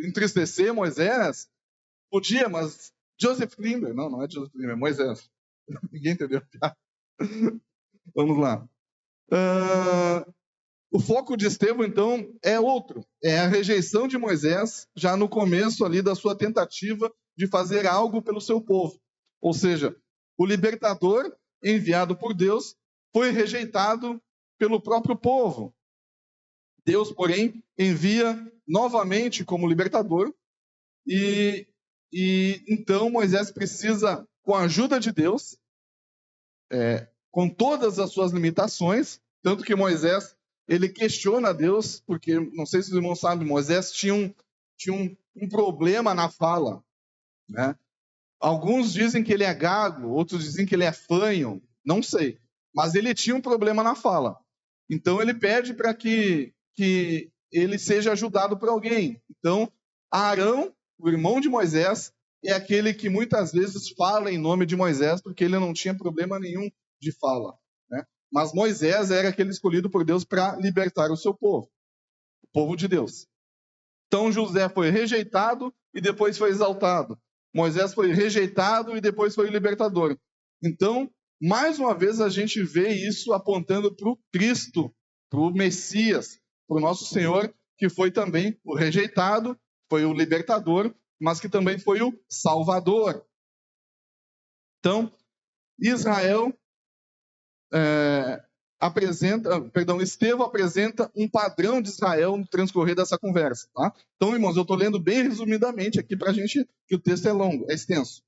entristecer Moisés? Podia, mas Joseph Klimber, não é Joseph Klimber, é Moisés. Ninguém entendeu. Vamos lá. O foco de Estevão, então, é outro. É a rejeição de Moisés, já no começo ali da sua tentativa de fazer algo pelo seu povo. Ou seja, o libertador enviado por Deus foi rejeitado pelo próprio povo. Deus, porém, envia novamente como libertador e então Moisés precisa, com a ajuda de Deus, com todas as suas limitações, tanto que Moisés ele questiona Deus, porque, não sei se os irmãos sabem, Moisés tinha um problema na fala. Né? Alguns dizem que ele é gago, outros dizem que ele é fanho, não sei. Mas ele tinha um problema na fala. Então ele pede para que ele seja ajudado por alguém. Então, Arão, o irmão de Moisés, é aquele que muitas vezes fala em nome de Moisés, porque ele não tinha problema nenhum de fala. Né? Mas Moisés era aquele escolhido por Deus para libertar o seu povo, o povo de Deus. Então José foi rejeitado e depois foi exaltado. Moisés foi rejeitado e depois foi libertador. Então, mais uma vez, a gente vê isso apontando para o Cristo, para o Messias, para o nosso Senhor, que foi também o rejeitado, foi o libertador, mas que também foi o Salvador. Então, Estevão apresenta um padrão de Israel no transcorrer dessa conversa. Tá? Então, irmãos, eu estou lendo bem resumidamente aqui para a gente, que o texto é longo, é extenso.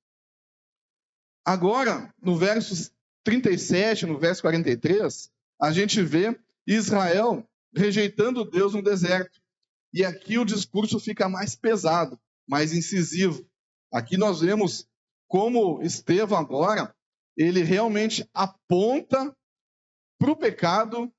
Agora, no verso 37, no verso 43, a gente vê Israel rejeitando Deus no deserto. E aqui o discurso fica mais pesado, mais incisivo. Aqui nós vemos como Estevão agora, ele realmente aponta para o pecado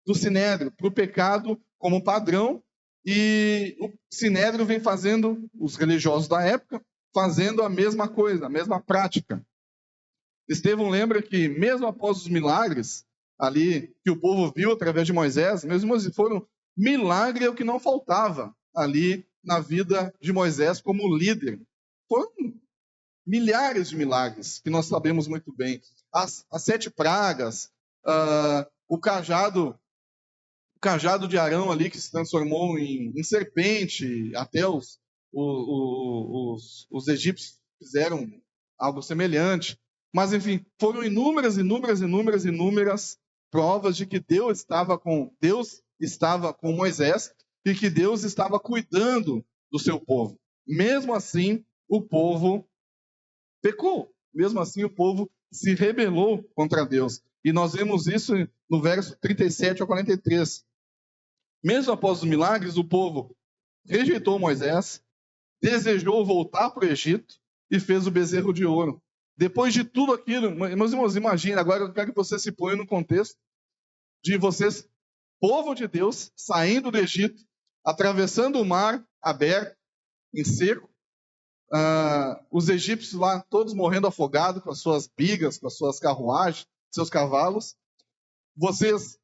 do Sinédrio, para o pecado como padrão, e o Sinédrio vem fazendo, os religiosos da época, fazendo a mesma coisa, a mesma prática. Estevão lembra que mesmo após os milagres ali que o povo viu através de Moisés, mesmo foram milagre é o que não faltava ali na vida de Moisés como líder. Foram milhares de milagres que nós sabemos muito bem. As 7 pragas, o cajado de Arão ali que se transformou em serpente, até os egípcios fizeram algo semelhante. Mas, enfim, foram inúmeras provas de que Deus estava com Moisés e que Deus estava cuidando do seu povo. Mesmo assim, o povo pecou. Mesmo assim, o povo se rebelou contra Deus. E nós vemos isso no verso 37 ao 43. Mesmo após os milagres, o povo rejeitou Moisés, desejou voltar para o Egito e fez o bezerro de ouro. Depois de tudo aquilo, meus irmãos, imagine, agora eu quero que você se ponha no contexto de vocês, povo de Deus, saindo do Egito, atravessando o mar aberto, em seco, os egípcios lá todos morrendo afogados com as suas bigas, com as suas carruagens, seus cavalos. Vocês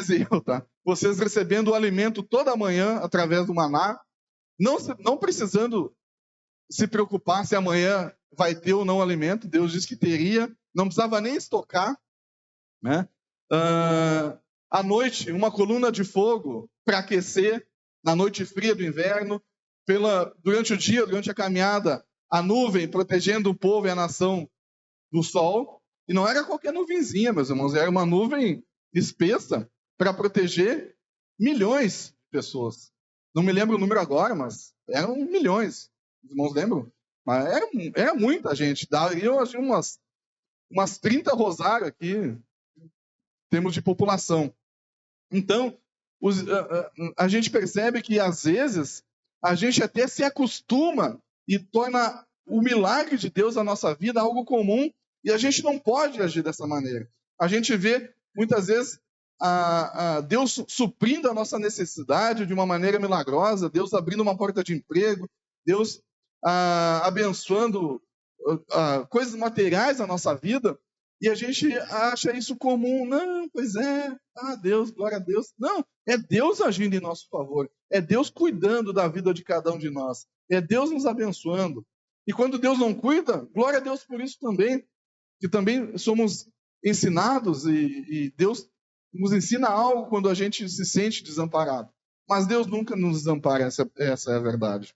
e eu, tá? Vocês recebendo o alimento toda manhã através do maná, não precisando se preocupar se amanhã vai ter ou não alimento. Deus disse que teria, não precisava nem estocar, né? À noite, uma coluna de fogo para aquecer na noite fria do inverno. Durante o dia, durante a caminhada, a nuvem protegendo o povo e a nação do sol. E não era qualquer nuvenzinha, meus irmãos, era uma nuvem espessa para proteger milhões de pessoas. Não me lembro o número agora, mas eram milhões. Os irmãos lembram? Mas era muita gente. Daria umas 30 rosários aqui, em termos de população. Então, a gente percebe que, às vezes, a gente até se acostuma e torna o milagre de Deus na nossa vida algo comum, e a gente não pode agir dessa maneira. A gente vê, muitas vezes, Deus suprindo a nossa necessidade de uma maneira milagrosa, Deus abrindo uma porta de emprego, Deus abençoando coisas materiais na nossa vida, e a gente acha isso comum. Não, pois é, Deus, glória a Deus. Não, é Deus agindo em nosso favor, é Deus cuidando da vida de cada um de nós, é Deus nos abençoando. E quando Deus não cuida, glória a Deus por isso também, que também somos ensinados, e Deus nos ensina algo quando a gente se sente desamparado. Mas Deus nunca nos desampara, essa é a verdade.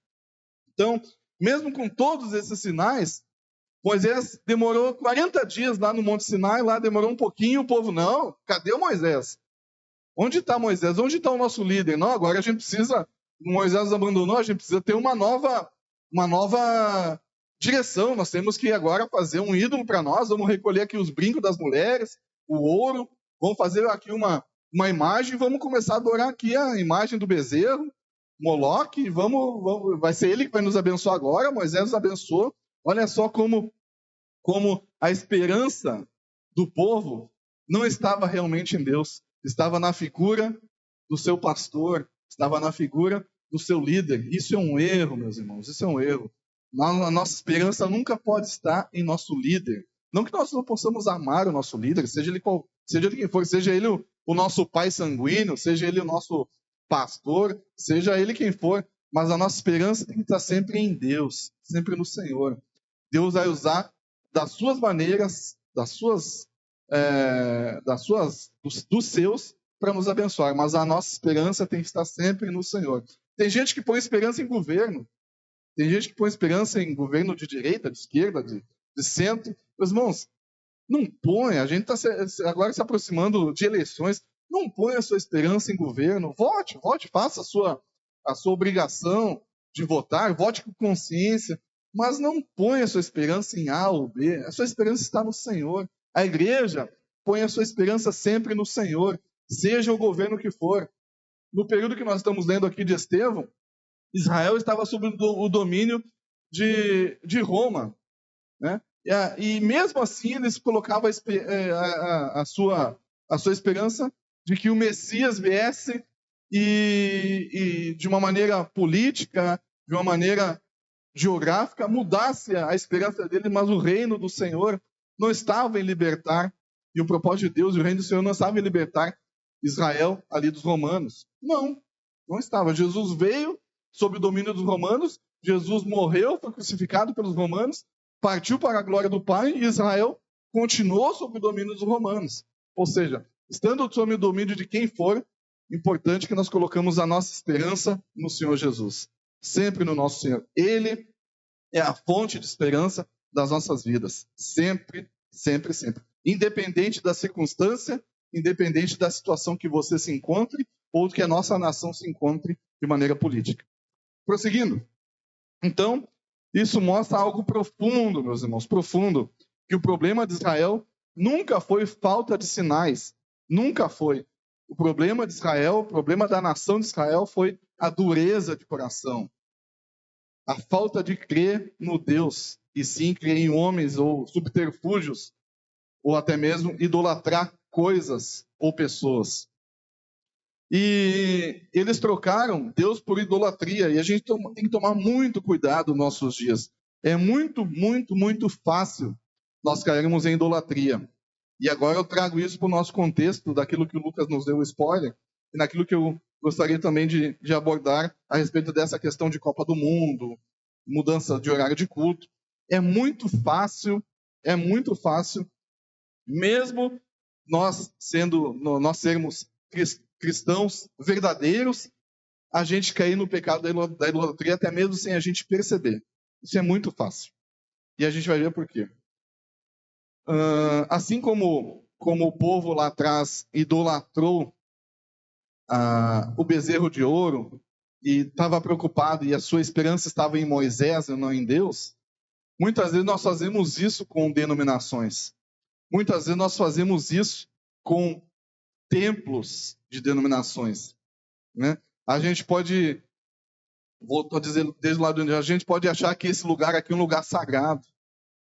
Então, mesmo com todos esses sinais, Moisés demorou 40 dias lá no Monte Sinai, lá demorou um pouquinho, o povo, não, cadê o Moisés? Onde está Moisés? Onde está o nosso líder? Não, agora a gente precisa, Moisés nos abandonou, a gente precisa ter uma nova direção, nós temos que agora fazer um ídolo para nós, vamos recolher aqui os brincos das mulheres, o ouro, vamos fazer aqui uma imagem, vamos começar a adorar aqui a imagem do bezerro, Moloque, vai ser ele que vai nos abençoar agora. Moisés nos abençoou. Olha só como a esperança do povo não estava realmente em Deus, estava na figura do seu pastor, estava na figura do seu líder. Isso é um erro, meus irmãos, isso é um erro. A nossa esperança nunca pode estar em nosso líder. Não que nós não possamos amar o nosso líder, seja ele quem for, seja ele o nosso pai sanguíneo, seja ele o nosso pastor, seja ele quem for, mas a nossa esperança tem que estar sempre em Deus, sempre no Senhor. Deus vai usar das suas maneiras, dos seus, para nos abençoar, mas a nossa esperança tem que estar sempre no Senhor. Tem gente que põe esperança em governo, tem gente que põe esperança em governo de direita, de esquerda, de centro. Meus irmãos, não põe, a gente está agora se aproximando de eleições, não ponha a sua esperança em governo, vote, faça a sua obrigação de votar, vote com consciência, mas não ponha a sua esperança em A ou B, a sua esperança está no Senhor. A igreja põe a sua esperança sempre no Senhor, seja o governo que for. No período que nós estamos lendo aqui de Estevão, Israel estava sob o domínio de Roma, né? E mesmo assim eles colocavam a sua esperança de que o Messias viesse e de uma maneira política, de uma maneira geográfica, mudasse a esperança dele, mas o reino do Senhor não estava em libertar, e o propósito de Deus e o reino do Senhor não estava em libertar Israel ali dos romanos. Não estava. Jesus veio sob o domínio dos romanos, Jesus morreu, foi crucificado pelos romanos, partiu para a glória do Pai, e Israel continuou sob o domínio dos romanos. Ou seja, estando sob o domínio de quem for, importante que nós colocamos a nossa esperança no Senhor Jesus. Sempre no nosso Senhor. Ele é a fonte de esperança das nossas vidas. Sempre, sempre, sempre. Independente da circunstância, independente da situação que você se encontre ou que a nossa nação se encontre de maneira política. Prosseguindo. Então, isso mostra algo profundo, meus irmãos, profundo, que o problema de Israel nunca foi falta de sinais, nunca foi. O problema de Israel, o problema da nação de Israel foi a dureza de coração, a falta de crer no Deus, e sim crer em homens ou subterfúgios, ou até mesmo idolatrar coisas ou pessoas. E eles trocaram Deus por idolatria, e a gente tem que tomar muito cuidado nos nossos dias. É muito, muito, muito fácil nós cairmos em idolatria. E agora eu trago isso para o nosso contexto, daquilo que o Lucas nos deu o spoiler, e naquilo que eu gostaria também de abordar a respeito dessa questão de Copa do Mundo, mudança de horário de culto. É muito fácil, mesmo nós sermos cristãos verdadeiros, a gente cair no pecado da idolatria até mesmo sem a gente perceber. Isso é muito fácil. E a gente vai ver por quê. Assim como o povo lá atrás idolatrou o bezerro de ouro e estava preocupado e a sua esperança estava em Moisés e não em Deus, muitas vezes nós fazemos isso com denominações. Muitas vezes nós fazemos isso com templos de denominações, né? A gente pode, volto a dizer desde o lado onde a gente pode achar que esse lugar aqui é um lugar sagrado.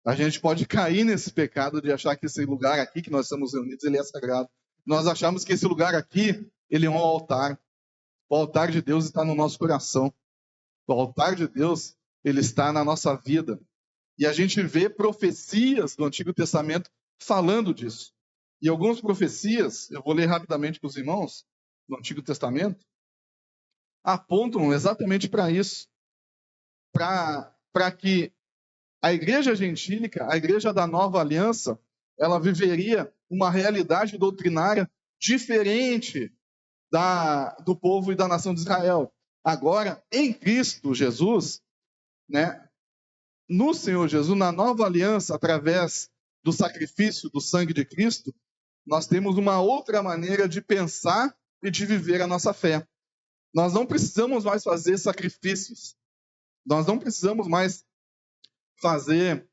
A gente pode cair nesse pecado de achar que esse lugar aqui que nós estamos reunidos, ele é sagrado. Nós achamos que esse lugar aqui, ele é um altar. O altar de Deus está no nosso coração. O altar de Deus, ele está na nossa vida. E a gente vê profecias do Antigo Testamento falando disso. E algumas profecias, eu vou ler rapidamente para os irmãos, do Antigo Testamento, apontam exatamente para isso. Para que a igreja gentílica, a igreja da nova aliança, ela viveria uma realidade doutrinária diferente do povo e da nação de Israel. Agora, em Cristo Jesus, né, no Senhor Jesus, na nova aliança, através do sacrifício do sangue de Cristo, nós temos uma outra maneira de pensar e de viver a nossa fé. Nós não precisamos mais fazer sacrifícios. Nós não precisamos mais fazer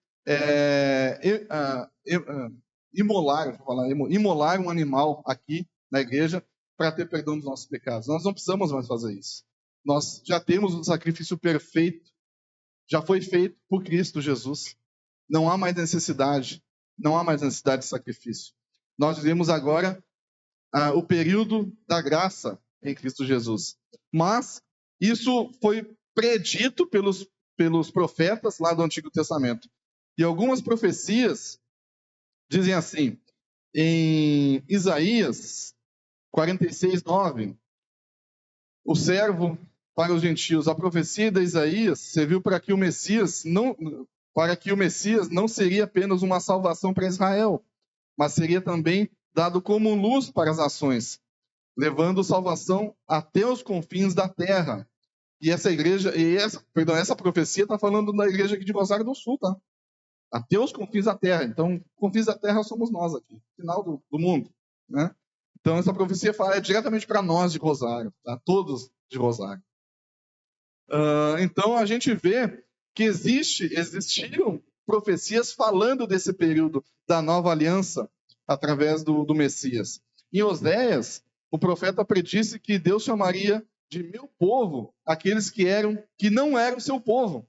imolar um animal aqui na igreja para ter perdão dos nossos pecados. Nós não precisamos mais fazer isso. Nós já temos um sacrifício perfeito, já foi feito por Cristo Jesus. Não há mais necessidade de sacrifício. Nós vivemos agora o período da graça em Cristo Jesus. Mas isso foi predito pelos profetas lá do Antigo Testamento. E algumas profecias dizem assim, em Isaías 46:9, o servo para os gentios, a profecia de Isaías serviu para que o Messias não seria apenas uma salvação para Israel, mas seria também dado como luz para as nações, levando salvação até os confins da terra. E essa profecia está falando da igreja aqui de Rosário do Sul, tá? Até os confins da terra. Então, confins da terra somos nós aqui, final do mundo, né? Então, essa profecia fala diretamente para nós de Rosário, tá? Todos de Rosário. Então, a gente vê que existiram profecias falando desse período da nova aliança através do Messias. Em Oséias, o profeta predisse que Deus chamaria de meu povo aqueles que não eram seu povo.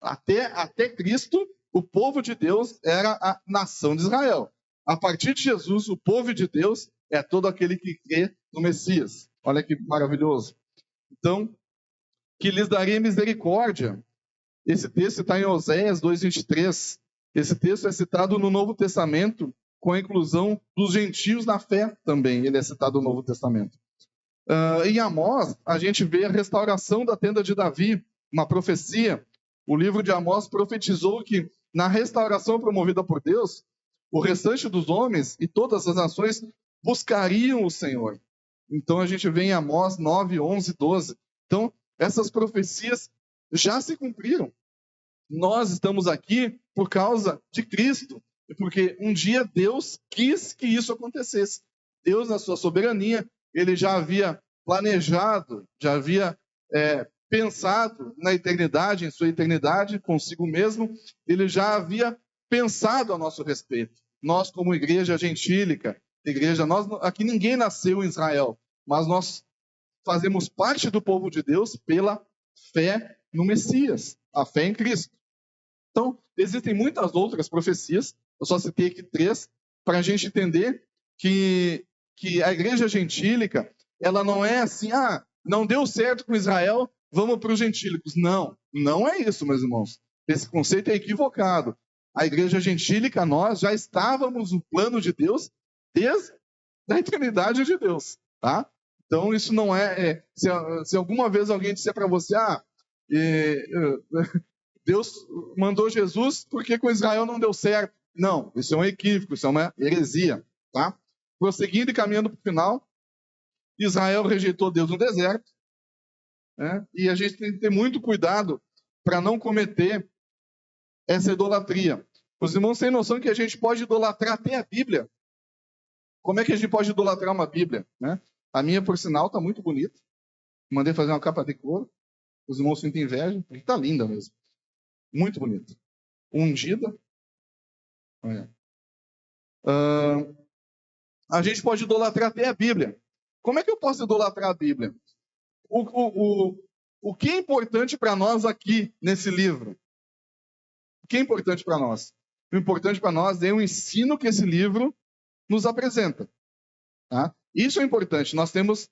Até Cristo, o povo de Deus era a nação de Israel. A partir de Jesus, o povo de Deus é todo aquele que crê no Messias. Olha que maravilhoso. Então, que lhes daria misericórdia. Esse texto está em Oséias 2:23. Esse texto é citado no Novo Testamento com a inclusão dos gentios na fé também. Ele é citado no Novo Testamento. Em Amós, a gente vê a restauração da tenda de Davi, uma profecia. O livro de Amós profetizou que na restauração promovida por Deus, o restante dos homens e todas as nações buscariam o Senhor. Então a gente vê em Amós 9, 11, 12. Então, essas profecias já se cumpriram. Nós estamos aqui por causa de Cristo, porque um dia Deus quis que isso acontecesse. Deus, na sua soberania, ele já havia planejado, já havia pensado na eternidade, em sua eternidade, consigo mesmo, ele já havia pensado a nosso respeito. Nós, como igreja gentílica, aqui ninguém nasceu em Israel, mas nós fazemos parte do povo de Deus pela fé no Messias, a fé em Cristo. Então, existem muitas outras profecias, eu só citei aqui 3, para a gente entender que a igreja gentílica, ela não é assim, não deu certo com Israel, vamos para os gentílicos. Não, não é isso, meus irmãos. Esse conceito é equivocado. A igreja gentílica, nós já estávamos no plano de Deus desde a eternidade de Deus, tá? Então, isso não se alguma vez alguém disser para você, Deus mandou Jesus porque com Israel não deu certo. Não, isso é um equívoco, isso é uma heresia, tá? Prosseguindo e caminhando para o final, Israel rejeitou Deus no deserto, né? E a gente tem que ter muito cuidado para não cometer essa idolatria. Os irmãos têm noção que a gente pode idolatrar até a Bíblia. Como é que a gente pode idolatrar uma Bíblia, né? A minha, por sinal, está muito bonita. Mandei fazer uma capa de couro. Os irmãos sentem inveja. Está linda mesmo. Muito bonita. Ungida. Olha. A gente pode idolatrar até a Bíblia. Como é que eu posso idolatrar a Bíblia? O que é importante para nós aqui, nesse livro? O que é importante para nós? O importante para nós é o ensino que esse livro nos apresenta. Tá? Isso é importante. Nós temos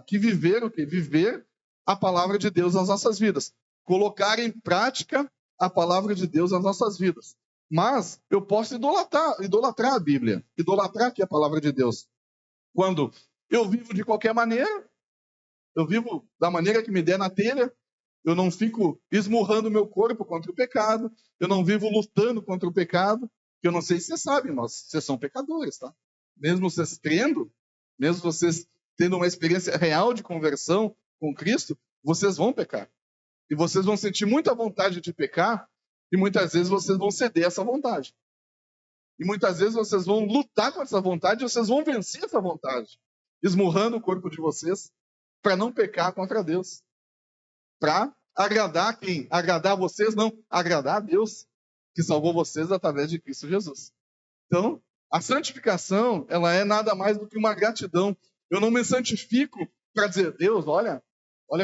que viver o quê? Viver a palavra de Deus nas nossas vidas. Colocar em prática a palavra de Deus nas nossas vidas. Mas eu posso idolatrar a Bíblia. Idolatrar aqui a palavra de Deus. Quando eu vivo de qualquer maneira, eu vivo da maneira que me der na telha, eu não fico esmurrando meu corpo contra o pecado, eu não vivo lutando contra o pecado, que eu não sei se vocês sabem, mas vocês são pecadores, tá? Mesmo vocês crendo, mesmo vocês tendo uma experiência real de conversão com Cristo, vocês vão pecar. E vocês vão sentir muita vontade de pecar, e muitas vezes vocês vão ceder essa vontade. E muitas vezes vocês vão lutar com essa vontade, e vocês vão vencer essa vontade, esmurrando o corpo de vocês, para não pecar contra Deus. Para agradar quem? Agradar vocês, não. Agradar a Deus, que salvou vocês através de Cristo Jesus. Então, a santificação, ela é nada mais do que uma gratidão. Eu não me santifico para dizer, Deus, olha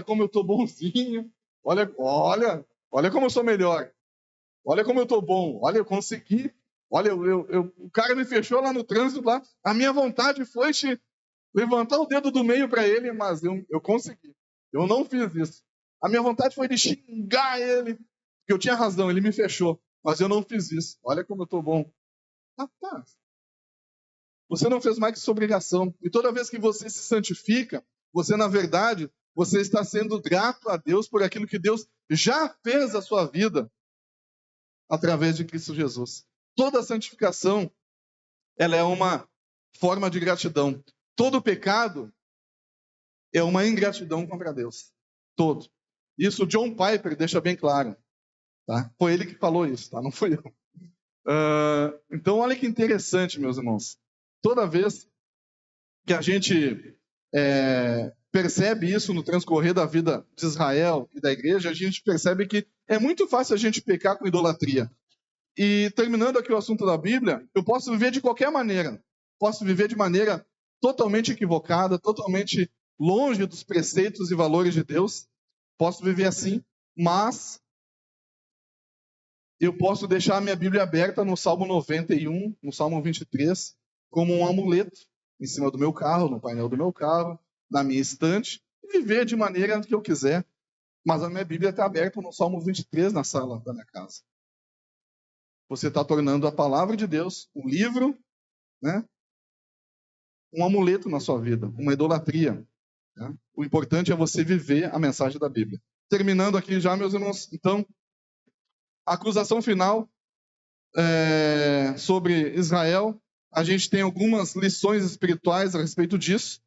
como eu estou bonzinho, olha como eu sou melhor, olha como eu estou bom, olha, eu consegui, olha, o cara me fechou lá no trânsito, lá, a minha vontade foi te levantar o dedo do meio para ele, mas eu consegui. Eu não fiz isso. A minha vontade foi de xingar ele, porque eu tinha razão, ele me fechou, mas eu não fiz isso. Olha como eu estou bom. Rapaz, você não fez mais que sua obrigação. E toda vez que você se santifica, você, na verdade, você está sendo grato a Deus por aquilo que Deus já fez na sua vida através de Cristo Jesus. Toda santificação, ela é uma forma de gratidão. Todo pecado é uma ingratidão contra Deus. Todo. Isso John Piper deixa bem claro. Tá? Foi ele que falou isso, tá? Não fui eu. Então, olha que interessante, meus irmãos. Toda vez que a gente percebe isso no transcorrer da vida de Israel e da igreja, a gente percebe que é muito fácil a gente pecar com idolatria. E terminando aqui o assunto da Bíblia, eu posso viver de qualquer maneira. Posso viver de maneira totalmente equivocada, totalmente longe dos preceitos e valores de Deus. Posso viver assim, mas eu posso deixar a minha Bíblia aberta no Salmo 91, no Salmo 23, como um amuleto em cima do meu carro, no painel do meu carro, na minha estante, e viver de maneira que eu quiser. Mas a minha Bíblia está aberta no Salmo 23 na sala da minha casa. Você está tornando a palavra de Deus, um livro, né, um amuleto na sua vida, uma idolatria. Né? O importante é você viver a mensagem da Bíblia. Terminando aqui já, meus irmãos, então, a acusação final sobre Israel, a gente tem algumas lições espirituais a respeito disso.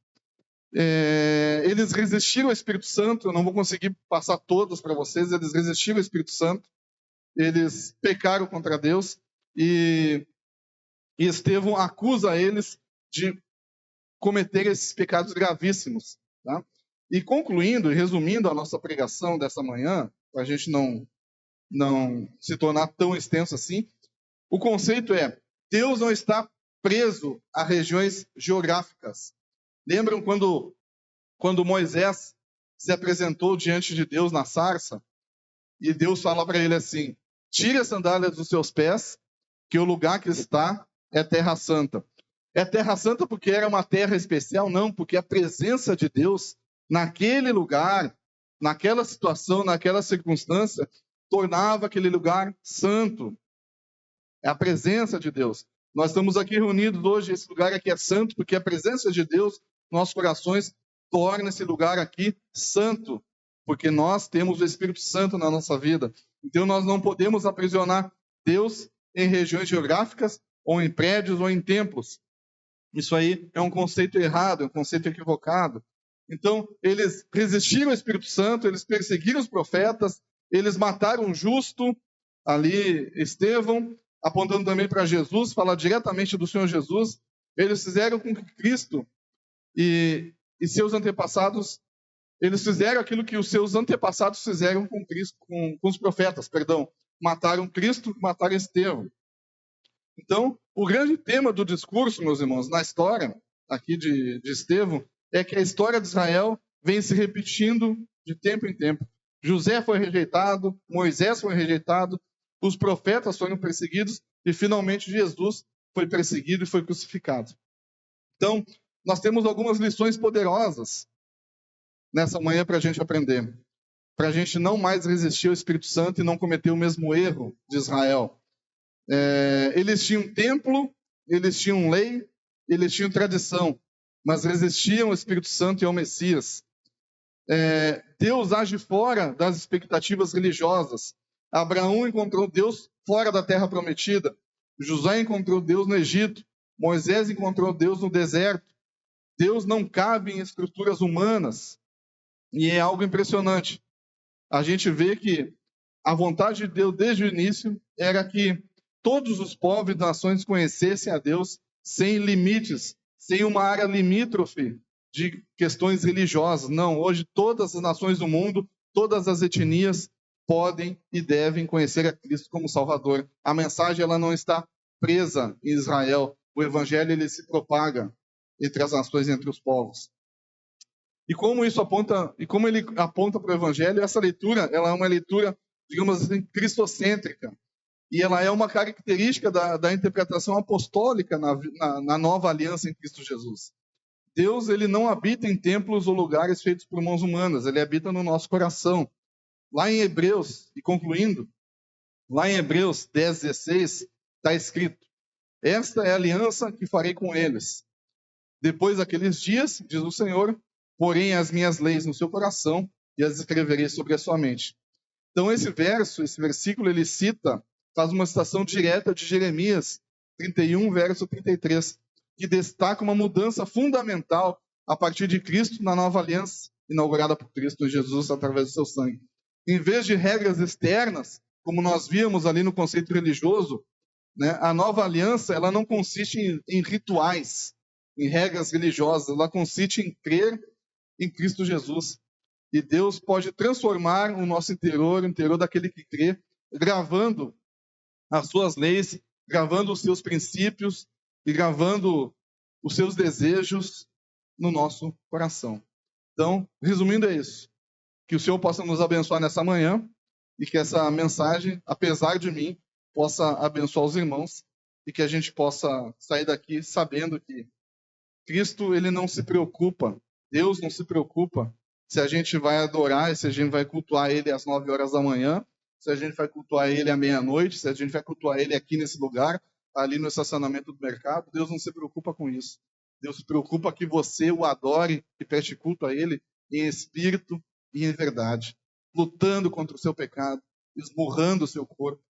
Eles resistiram ao Espírito Santo, eu não vou conseguir passar todas para vocês, eles resistiram ao Espírito Santo. eles pecaram contra Deus e Estevão acusa eles de cometer esses pecados gravíssimos. Tá? E concluindo e resumindo a nossa pregação dessa manhã, para a gente não se tornar tão extenso assim, o conceito é: Deus não está preso a regiões geográficas. Lembram quando Moisés se apresentou diante de Deus na sarça e Deus fala para ele assim: tire as sandálias dos seus pés, que o lugar que está é terra santa. É terra santa porque era uma terra especial? Não, porque a presença de Deus naquele lugar, naquela situação, naquela circunstância, tornava aquele lugar santo. É a presença de Deus. Nós estamos aqui reunidos hoje, esse lugar aqui é santo, porque a presença de Deus, nossos corações, torna esse lugar aqui santo, porque nós temos o Espírito Santo na nossa vida. Então nós não podemos aprisionar Deus em regiões geográficas, ou em prédios, ou em templos. Isso aí é um conceito errado, é um conceito equivocado. Então, eles resistiram ao Espírito Santo, eles perseguiram os profetas, eles mataram o justo, ali Estevão, apontando também para Jesus, fala diretamente do Senhor Jesus. Eles fizeram com que Cristo e seus antepassados, eles fizeram aquilo que os seus antepassados fizeram com Cristo, com os profetas, perdão. Mataram Cristo, mataram Estevão. Então, o grande tema do discurso, meus irmãos, na história aqui de Estevão, é que a história de Israel vem se repetindo de tempo em tempo. José foi rejeitado, Moisés foi rejeitado, os profetas foram perseguidos e, finalmente, Jesus foi perseguido e foi crucificado. Então, nós temos algumas lições poderosas nessa manhã para a gente aprender. Para a gente não mais resistir ao Espírito Santo e não cometer o mesmo erro de Israel. Eles tinham templo, eles tinham lei, eles tinham tradição, mas resistiam ao Espírito Santo e ao Messias. Deus age fora das expectativas religiosas. Abraão encontrou Deus fora da terra prometida. José encontrou Deus no Egito. Moisés encontrou Deus no deserto. Deus não cabe em estruturas humanas. E é algo impressionante. A gente vê que a vontade de Deus desde o início era que todos os povos e nações conhecessem a Deus sem limites, sem uma área limítrofe de questões religiosas. Não, hoje todas as nações do mundo, todas as etnias podem e devem conhecer a Cristo como Salvador. A mensagem ela não está presa em Israel. O evangelho ele se propaga entre as nações e entre os povos. E como isso aponta, e como ele aponta para o evangelho, essa leitura, ela é uma leitura, digamos assim, cristocêntrica. E ela é uma característica da interpretação apostólica na nova aliança em Cristo Jesus. Deus ele não habita em templos ou lugares feitos por mãos humanas, ele habita no nosso coração. Lá em Hebreus, e concluindo, lá em Hebreus 10:16, está escrito: esta é a aliança que farei com eles. Depois daqueles dias, diz o Senhor, porém as minhas leis no seu coração e as escreverei sobre a sua mente. Então esse versículo, ele faz uma citação direta de Jeremias 31, verso 33, que destaca uma mudança fundamental a partir de Cristo na nova aliança inaugurada por Cristo Jesus através do seu sangue. Em vez de regras externas, como nós víamos ali no conceito religioso, né, a nova aliança ela não consiste em rituais, em regras religiosas, ela consiste em crer em Cristo Jesus. E Deus pode transformar o nosso interior, o interior daquele que crê, gravando as suas leis, gravando os seus princípios e gravando os seus desejos no nosso coração. Então, resumindo é isso. Que o Senhor possa nos abençoar nessa manhã e que essa mensagem, apesar de mim, possa abençoar os irmãos e que a gente possa sair daqui sabendo que Cristo ele não se preocupa, Deus não se preocupa se a gente vai adorar, se a gente vai cultuar Ele às 9 horas da manhã, se a gente vai cultuar Ele à meia-noite, se a gente vai cultuar Ele aqui nesse lugar, ali no estacionamento do mercado. Deus não se preocupa com isso. Deus se preocupa que você o adore e preste culto a Ele em espírito e em verdade, lutando contra o seu pecado, esmurrando o seu corpo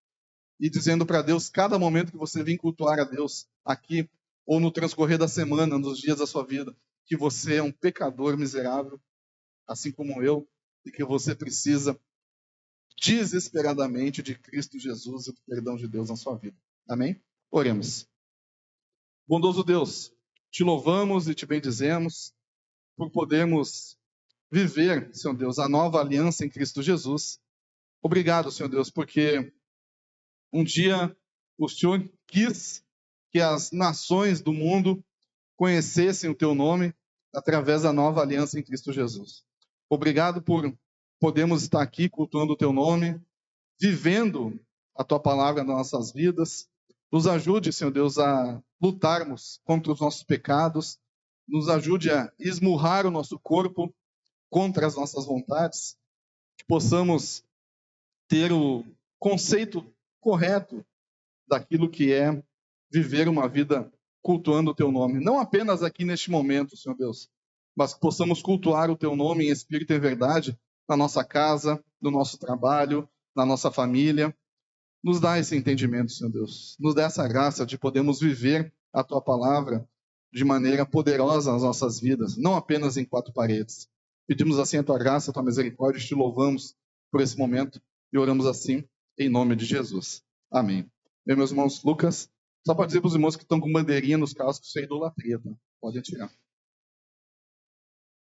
e dizendo para Deus, cada momento que você vir cultuar a Deus aqui ou no transcorrer da semana, nos dias da sua vida, que você é um pecador miserável, assim como eu, e que você precisa desesperadamente de Cristo Jesus e do perdão de Deus na sua vida. Amém? Oremos. Bondoso Deus, te louvamos e te bendizemos por podermos viver, Senhor Deus, a nova aliança em Cristo Jesus. Obrigado, Senhor Deus, porque um dia o Senhor quis que as nações do mundo conhecessem o teu nome através da nova aliança em Cristo Jesus. Obrigado por podermos estar aqui cultuando o teu nome, vivendo a tua palavra nas nossas vidas. Nos ajude, Senhor Deus, a lutarmos contra os nossos pecados. Nos ajude a esmurrar o nosso corpo contra as nossas vontades. Que possamos ter o conceito correto daquilo que é viver uma vida cultuando o teu nome. Não apenas aqui neste momento, Senhor Deus, mas que possamos cultuar o teu nome em espírito e verdade na nossa casa, no nosso trabalho, na nossa família. Nos dá esse entendimento, Senhor Deus. Nos dá essa graça de podermos viver a tua palavra de maneira poderosa nas nossas vidas, não apenas em quatro paredes. Pedimos assim a tua graça, a tua misericórdia, te louvamos por esse momento e oramos assim em nome de Jesus. Amém. Bem, meus irmãos, Lucas, só para dizer para os irmãos que estão com bandeirinha nos carros que isso é idolatria, tá? Podem tirar.